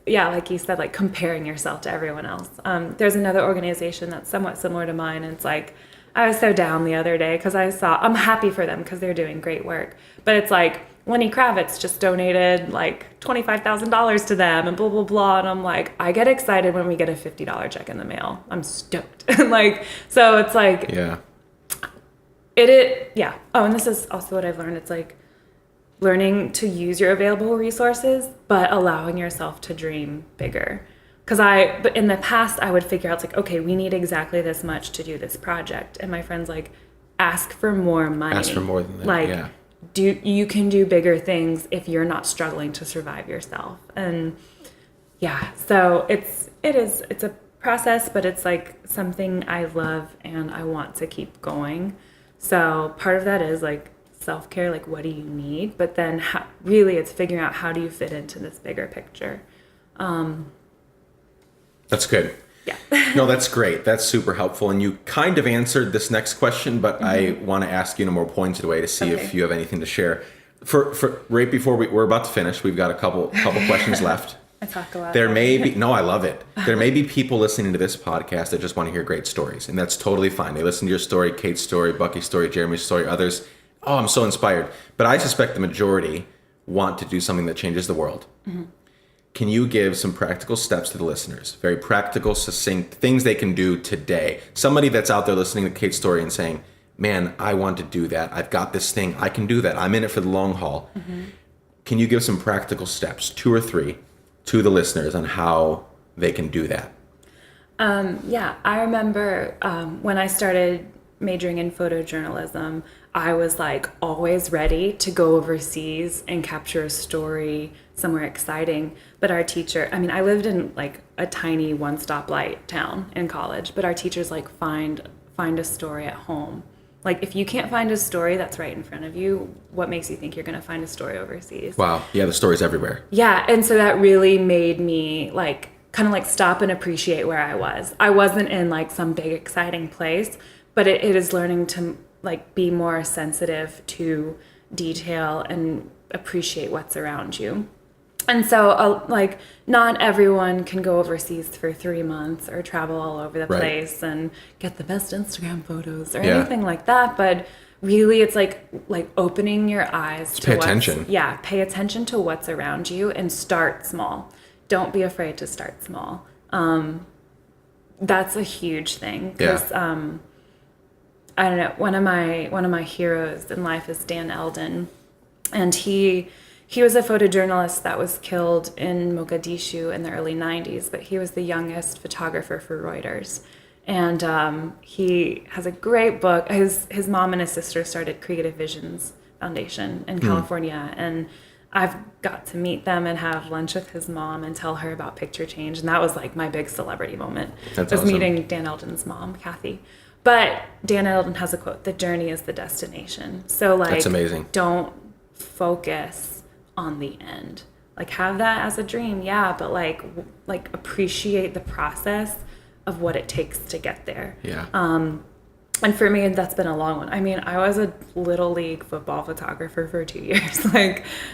you said, like comparing yourself to everyone else. There's another organization that's somewhat similar to mine, and it's like I was so down the other day because I'm happy for them because they're doing great work, but it's like Lenny Kravitz just donated like $25,000 to them and blah blah blah, and I'm like, I get excited when we get a $50 check in the mail. I'm stoked. So it's like Oh, and this is also what I've learned. It's like learning to use your available resources, but allowing yourself to dream bigger. But in the past, I would figure out, it's like, okay, we need exactly this much to do this project. And my friend's like, ask for more money. Ask for more than that, you can do bigger things if you're not struggling to survive yourself. And so it's a process, but it's like something I love and I want to keep going. So part of that is like self-care, like what do you need? But then really it's figuring out how do you fit into this bigger picture. That's good. Yeah. No, that's great. That's super helpful. And you kind of answered this next question, but I want to ask you in a more pointed way to see if you have anything to share. For right before we're about to finish, we've got a couple questions left. I talk a lot. There may be, no, I love it. There may be people listening to this podcast that just want to hear great stories, and that's totally fine. They listen to your story, Kate's story, Bucky's story, Jeremy's story, others. Oh, I'm so inspired. But I suspect the majority want to do something that changes the world. Mm-hmm. Can you give some practical steps to the listeners? Very practical, succinct things they can do today. Somebody that's out there listening to Kate's story and saying, man, I want to do that. I've got this thing. I can do that. I'm in it for the long haul. Mm-hmm. Can you give some practical steps, 2 or 3, to the listeners on how they can do that? I remember when I started majoring in photojournalism, I was like always ready to go overseas and capture a story somewhere exciting. But our teacher, I lived in like a tiny one stoplight town in college, but our teachers like find a story at home. Like if you can't find a story that's right in front of you, what makes you think you're going to find a story overseas? Wow. Yeah, the story's everywhere. Yeah, and so that really made me like kind of like stop and appreciate where I was. I wasn't in like some big exciting place, but it is learning to like be more sensitive to detail and appreciate what's around you. And so like not everyone can go overseas for 3 months or travel all over the place and get the best Instagram photos or anything like that. But really it's like opening your eyes to pay attention. Yeah, pay attention to what's around you and start small. Don't be afraid to start small. That's a huge thing because I don't know, one of my heroes in life is Dan Eldon, and he was a photojournalist that was killed in Mogadishu in the early 90s, but he was the youngest photographer for Reuters. And he has a great book. His mom and his sister started Creative Visions Foundation in California, and I've got to meet them and have lunch with his mom and tell her about Picture Change, and that was like my big celebrity moment. That's was awesome. Meeting Dan Eldon's mom, Kathy. But Dan Eldon has a quote, "The journey is the destination." So like, that's amazing. Don't focus on the end. Like have that as a dream, but like appreciate the process of what it takes to get there. Yeah. And for me, that's been a long one. I was a little league football photographer for 2 years.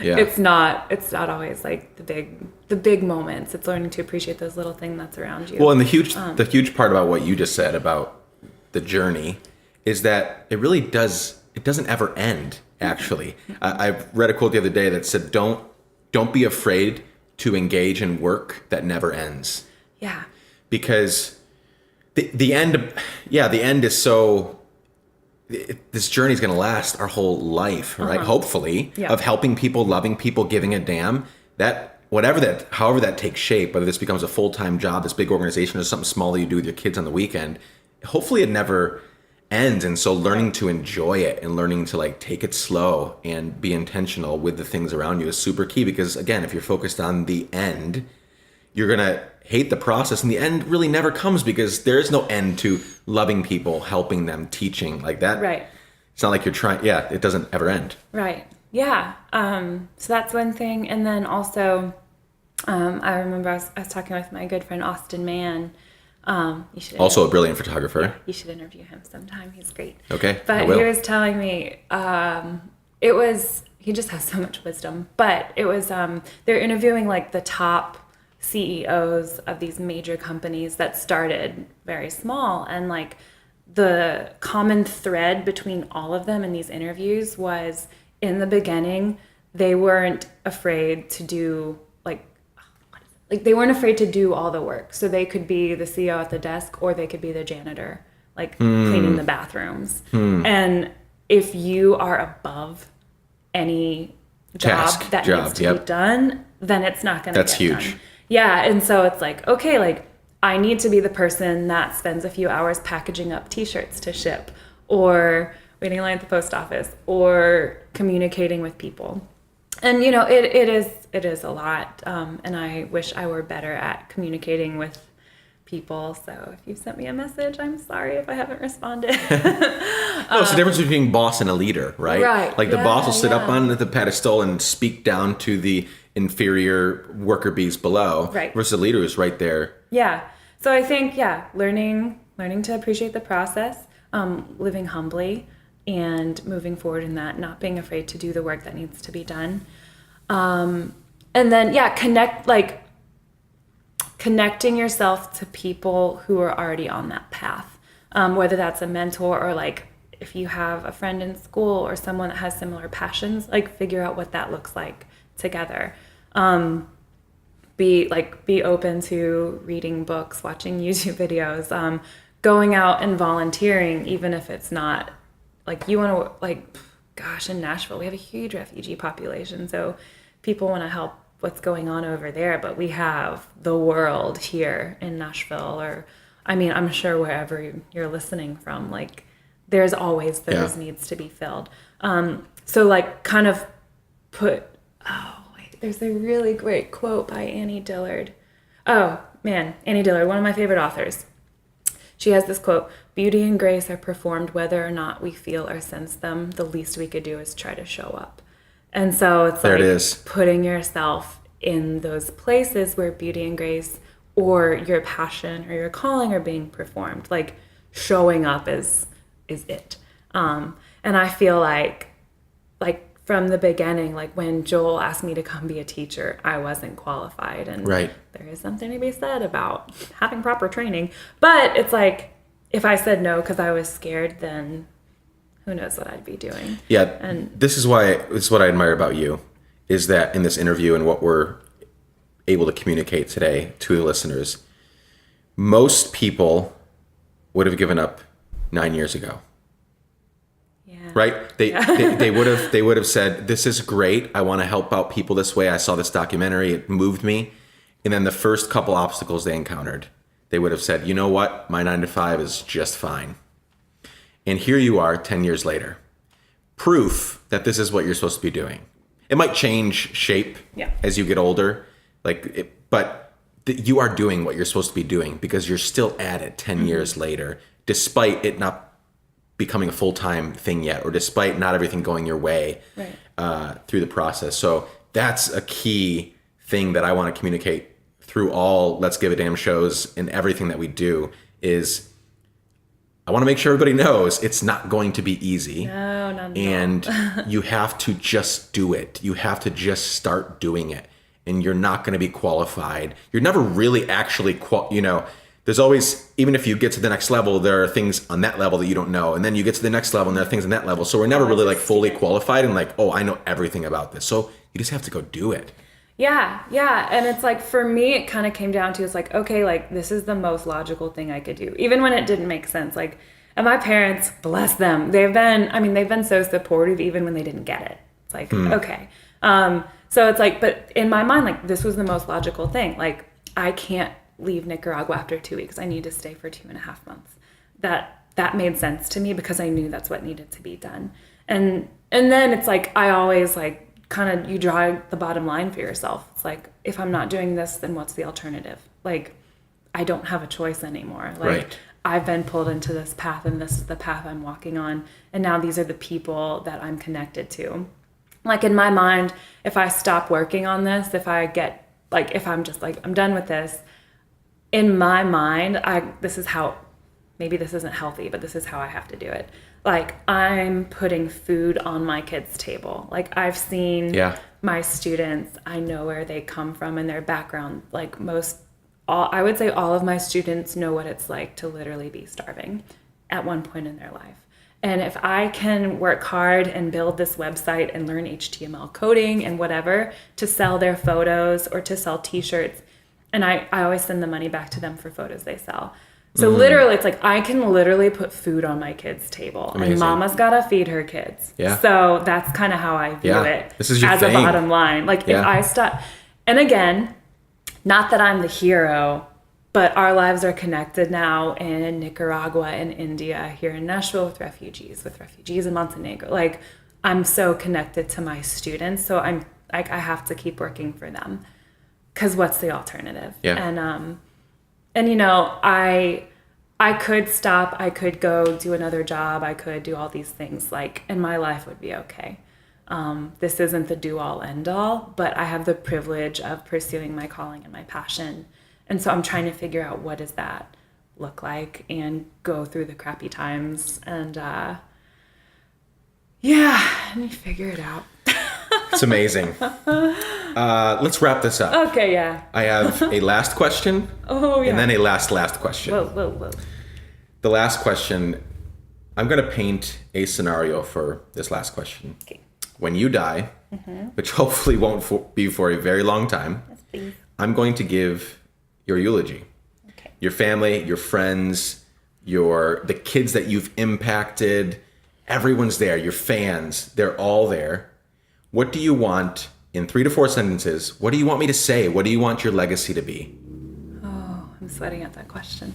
It's not always like the big moments. It's learning to appreciate those little things that's around you. Well, and the huge part about what you just said about the journey is that it really doesn't ever end. Actually, I read a quote the other day that said, "Don't be afraid to engage in work that never ends." Yeah. Because the end is so this journey is going to last our whole life, right? Hopefully, Yeah. of helping people, loving people, giving a damn. That however that takes shape, whether this becomes a full-time job, this big organization, or something small that you do with your kids on the weekend, hopefully it never ends. And so learning to enjoy it and learning to like take it slow and be intentional with the things around you is super key. Because again, if you're focused on the end, you're going to hate the process, and the end really never comes because there is no end to loving people, helping them, teaching like that. Right. It's not like you're trying. Yeah, it doesn't ever end. Right. Yeah. So that's one thing. And then also, I remember I was talking with my good friend, Austin Mann. You should Also a brilliant photographer. You should interview him sometime. He's great. Okay, But I will. he was telling me, he just has so much wisdom, but it was, they're interviewing like the top CEOs of these major companies that started very small, and like the common thread between all of them in these interviews was, in the beginning they weren't afraid to do they weren't afraid to do all the work. So they could be the CEO at the desk, or they could be the janitor, like cleaning the bathrooms. And if you are above any job that needs to be done, then it's not going to get huge. done. Yeah. And so it's like, okay, like I need to be the person that spends a few hours packaging up t-shirts to ship, or waiting in line at the post office, or communicating with people. And, you know, it is a lot. And I wish I were better at communicating with people. So if you sent me a message, I'm sorry if I haven't responded. No, it's the difference between boss and a leader, right? Right. Like the boss will sit up Yeah. on the pedestal and speak down to the inferior worker bees below. Right. Versus a leader who's right there. Yeah. So I think, learning to appreciate the process, living humbly, and moving forward in that, not being afraid to do the work that needs to be done. And then, connecting yourself to people who are already on that path, whether that's a mentor, or like if you have a friend in school or someone that has similar passions, like figure out what that looks like together. Be open to reading books, watching YouTube videos, going out and volunteering, even if it's not like you want to, in Nashville, we have a huge refugee population. So people want to help what's going on over there, but we have the world here in Nashville, or, I mean, I'm sure wherever you're listening from, like there's always those needs to be filled. So like kind of there's a really great quote by Annie Dillard. Oh man, Annie Dillard, one of my favorite authors. She has this quote: "Beauty and grace are performed whether or not we feel or sense them. The least we could do is try to show up." And so it's There like it is. Putting yourself in those places where beauty and grace, or your passion or your calling, are being performed. Like showing up is it. And I feel like from the beginning, like when Joel asked me to come be a teacher, I wasn't qualified. And Right. there is something to be said about having proper training. But it's like, if I said no because I was scared, then who knows what I'd be doing. Yeah. And this is what I admire about you, is that in this interview and what we're able to communicate today to the listeners, most people would have given up 9 years ago. Right? They would have said, "This is great. I want to help out people this way. I saw this documentary. It moved me." And then the first couple obstacles they encountered, they would have said, "You know what? My 9 to 5 is just fine." And here you are 10 years later. Proof that this is what you're supposed to be doing. It might change shape as you get older, but you are doing what you're supposed to be doing because you're still at it 10 years later, despite it not becoming a full-time thing yet, or despite not everything going your way through the process. So that's a key thing that I want to communicate through all Let's Give a Damn shows and everything that we do, is I want to make sure everybody knows it's not going to be easy. No, not at and you have to just do it. You have to just start doing it. And you're not going to be qualified. You're never really actually, there's always, even if you get to the next level, there are things on that level that you don't know. And then you get to the next level and there are things on that level. So we're never really like fully qualified and like, oh, I know everything about this. So you just have to go do it. Yeah. And it's like, for me, it kind of came down to, it's like, okay, like this is the most logical thing I could do. Even when it didn't make sense. Like, And my parents, bless them, they've been so supportive even when they didn't get it. It's like, okay. So it's like, but in my mind, like, this was the most logical thing. Like, I can't leave Nicaragua after 2 weeks. I need to stay for 2.5 months. That made sense to me because I knew that's what needed to be done. And then it's like, I always like kind of, you draw the bottom line for yourself. It's like, if I'm not doing this, then what's the alternative? Like, I don't have a choice anymore. Like, right. I've been pulled into this path, and this is the path I'm walking on. And now these are the people that I'm connected to. Like, in my mind, if I stop working on this, if I'm just like, I'm done with this, in my mind, this is how, maybe this isn't healthy, but this is how I have to do it. Like, I'm putting food on my kids' table. Like, I've seen my students, I know where they come from and their background. Like, I would say all of my students know what it's like to literally be starving at one point in their life. And if I can work hard and build this website and learn HTML coding and whatever to sell their photos or to sell t-shirts, and I always send the money back to them for photos they sell. So literally, it's like, I can literally put food on my kids' table. Amazing. And mama's got to feed her kids. Yeah. So that's kind of how I view it. This is your as thing. A bottom line. Like, if I stop, and again, not that I'm the hero, but our lives are connected now in Nicaragua and India, here in Nashville with refugees in Montenegro. Like, I'm so connected to my students. So I have to keep working for them. Because what's the alternative? Yeah. And you know, I could stop, I could go do another job, I could do all these things, like, and my life would be okay. This isn't the do-all, end-all, but I have the privilege of pursuing my calling and my passion. And so I'm trying to figure out, what does that look like, and go through the crappy times, and and you figure it out. It's amazing. Let's wrap this up. Okay, yeah. I have a last question. Oh, yeah. And then a last question. Whoa. The last question, I'm going to paint a scenario for this last question. Okay. When you die, which hopefully won't be for a very long time, yes, please. I'm going to give your eulogy. Okay. Your family, your friends, the kids that you've impacted, everyone's there. Your fans, they're all there. What do you want, in 3 to 4 sentences, what do you want me to say? What do you want your legacy to be? Oh, I'm sweating at that question.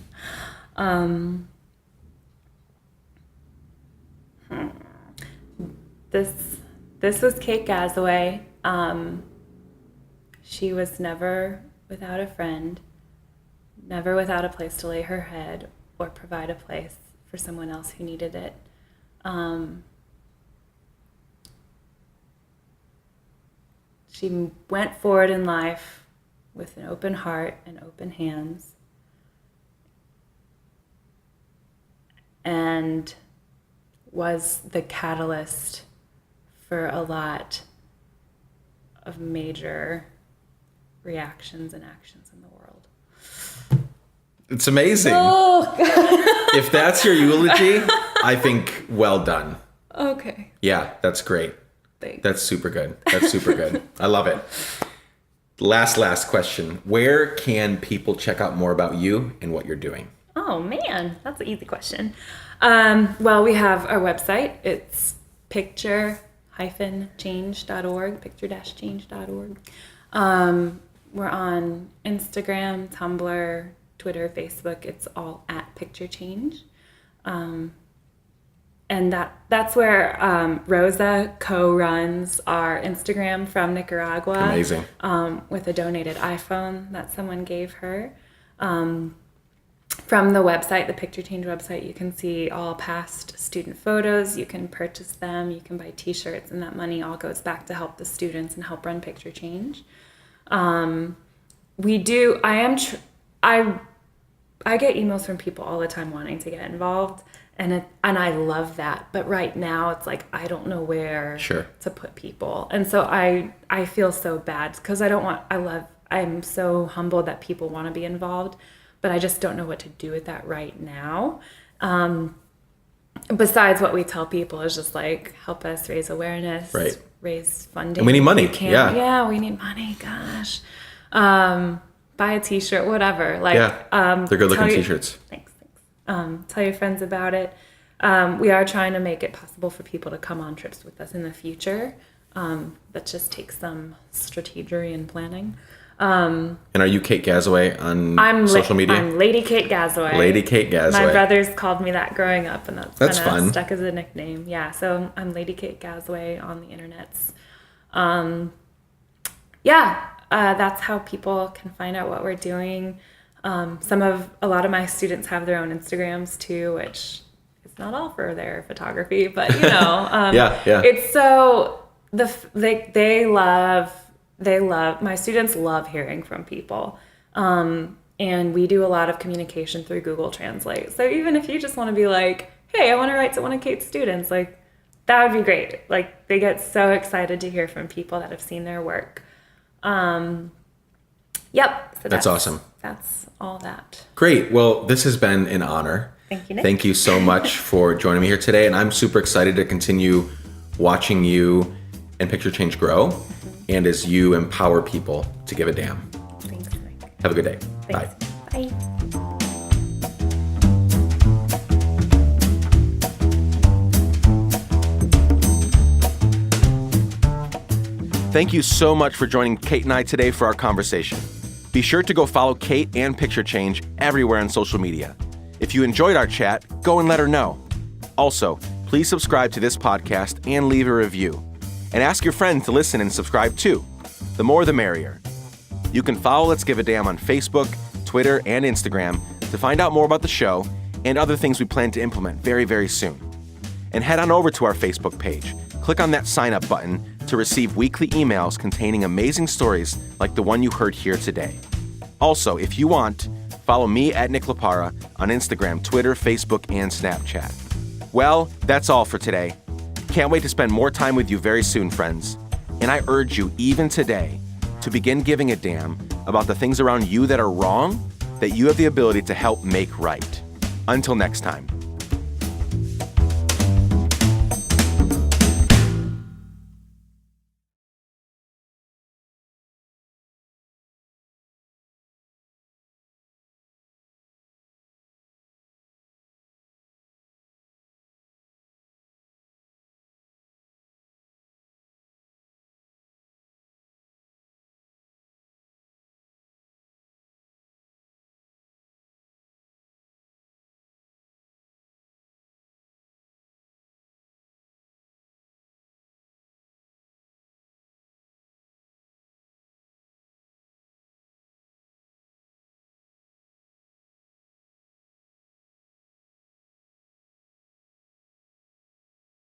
This was Kate Gazaway. She was never without a friend, never without a place to lay her head or provide a place for someone else who needed it. She went forward in life with an open heart and open hands, and was the catalyst for a lot of major reactions and actions in the world. It's amazing. Oh. If that's your eulogy, I think well done. Okay. Yeah, that's great. Thanks. That's super good. I love it. Last question. Where can people check out more about you and what you're doing? Oh man, that's an easy question. Well, we have our website. It's picture-change.org, picture-change.org. We're on Instagram, Tumblr, Twitter, Facebook. It's all at Picture Change. And that's where Rosa co-runs our Instagram from Nicaragua. Amazing. With a donated iPhone that someone gave her. From the website, the Picture Change website, you can see all past student photos. You can purchase them. You can buy t-shirts, and that money all goes back to help the students and help run Picture Change. I get emails from people all the time wanting to get involved. And I love that. But right now it's like, I don't know where to put people. And so I feel so bad because I'm so humbled that people want to be involved, but I just don't know what to do with that right now. Besides what we tell people is just like, help us raise awareness, raise funding. And we need money. Yeah, we need money. Gosh. Buy a t-shirt, whatever. Like, they're good looking t-shirts. Thanks. Tell your friends about it. We are trying to make it possible for people to come on trips with us in the future. That just takes some strategy and planning. And are you Kate Gazaway on social media? I'm Lady Kate Gazaway. Lady Kate Gazaway. My brothers called me that growing up, and that's fun. Stuck as a nickname. Yeah, so I'm Lady Kate Gazaway on the internets. That's how people can find out what we're doing. A lot of my students have their own Instagrams too, which is not all for their photography, but it's so they love my students love hearing from people. And we do a lot of communication through Google Translate. So even if you just want to be like, hey, I want to write to one of Kate's students, like that would be great. Like they get so excited to hear from people that have seen their work. So that's awesome. That's all that. Great. Well, this has been an honor. Thank you, Nick. Thank you so much for joining me here today. And I'm super excited to continue watching and Picture Change grow, and as you empower people to give a damn. Thanks, Nick. Have a good day. Thanks. Bye. Bye. Thank you so much for joining Kate and I today for our conversation. Be sure to go follow Kate and Picture Change everywhere on social media. If you enjoyed our chat, go and let her know. Also, please subscribe to this podcast and leave a review. And ask your friends to listen and subscribe too. The more the merrier. You can follow Let's Give a Damn on Facebook, Twitter, and Instagram to find out more about the show and other things we plan to implement very, very soon. And head on over to our Facebook page. Click on that sign up button to receive weekly emails containing amazing stories like the one you heard here today. Also, if you want, follow me at Nick Lapara on Instagram, Twitter, Facebook, and Snapchat. Well, that's all for today. Can't wait to spend more time with you very soon, friends. And I urge you, even today, to begin giving a damn about the things around you that are wrong that you have the ability to help make right. Until next time.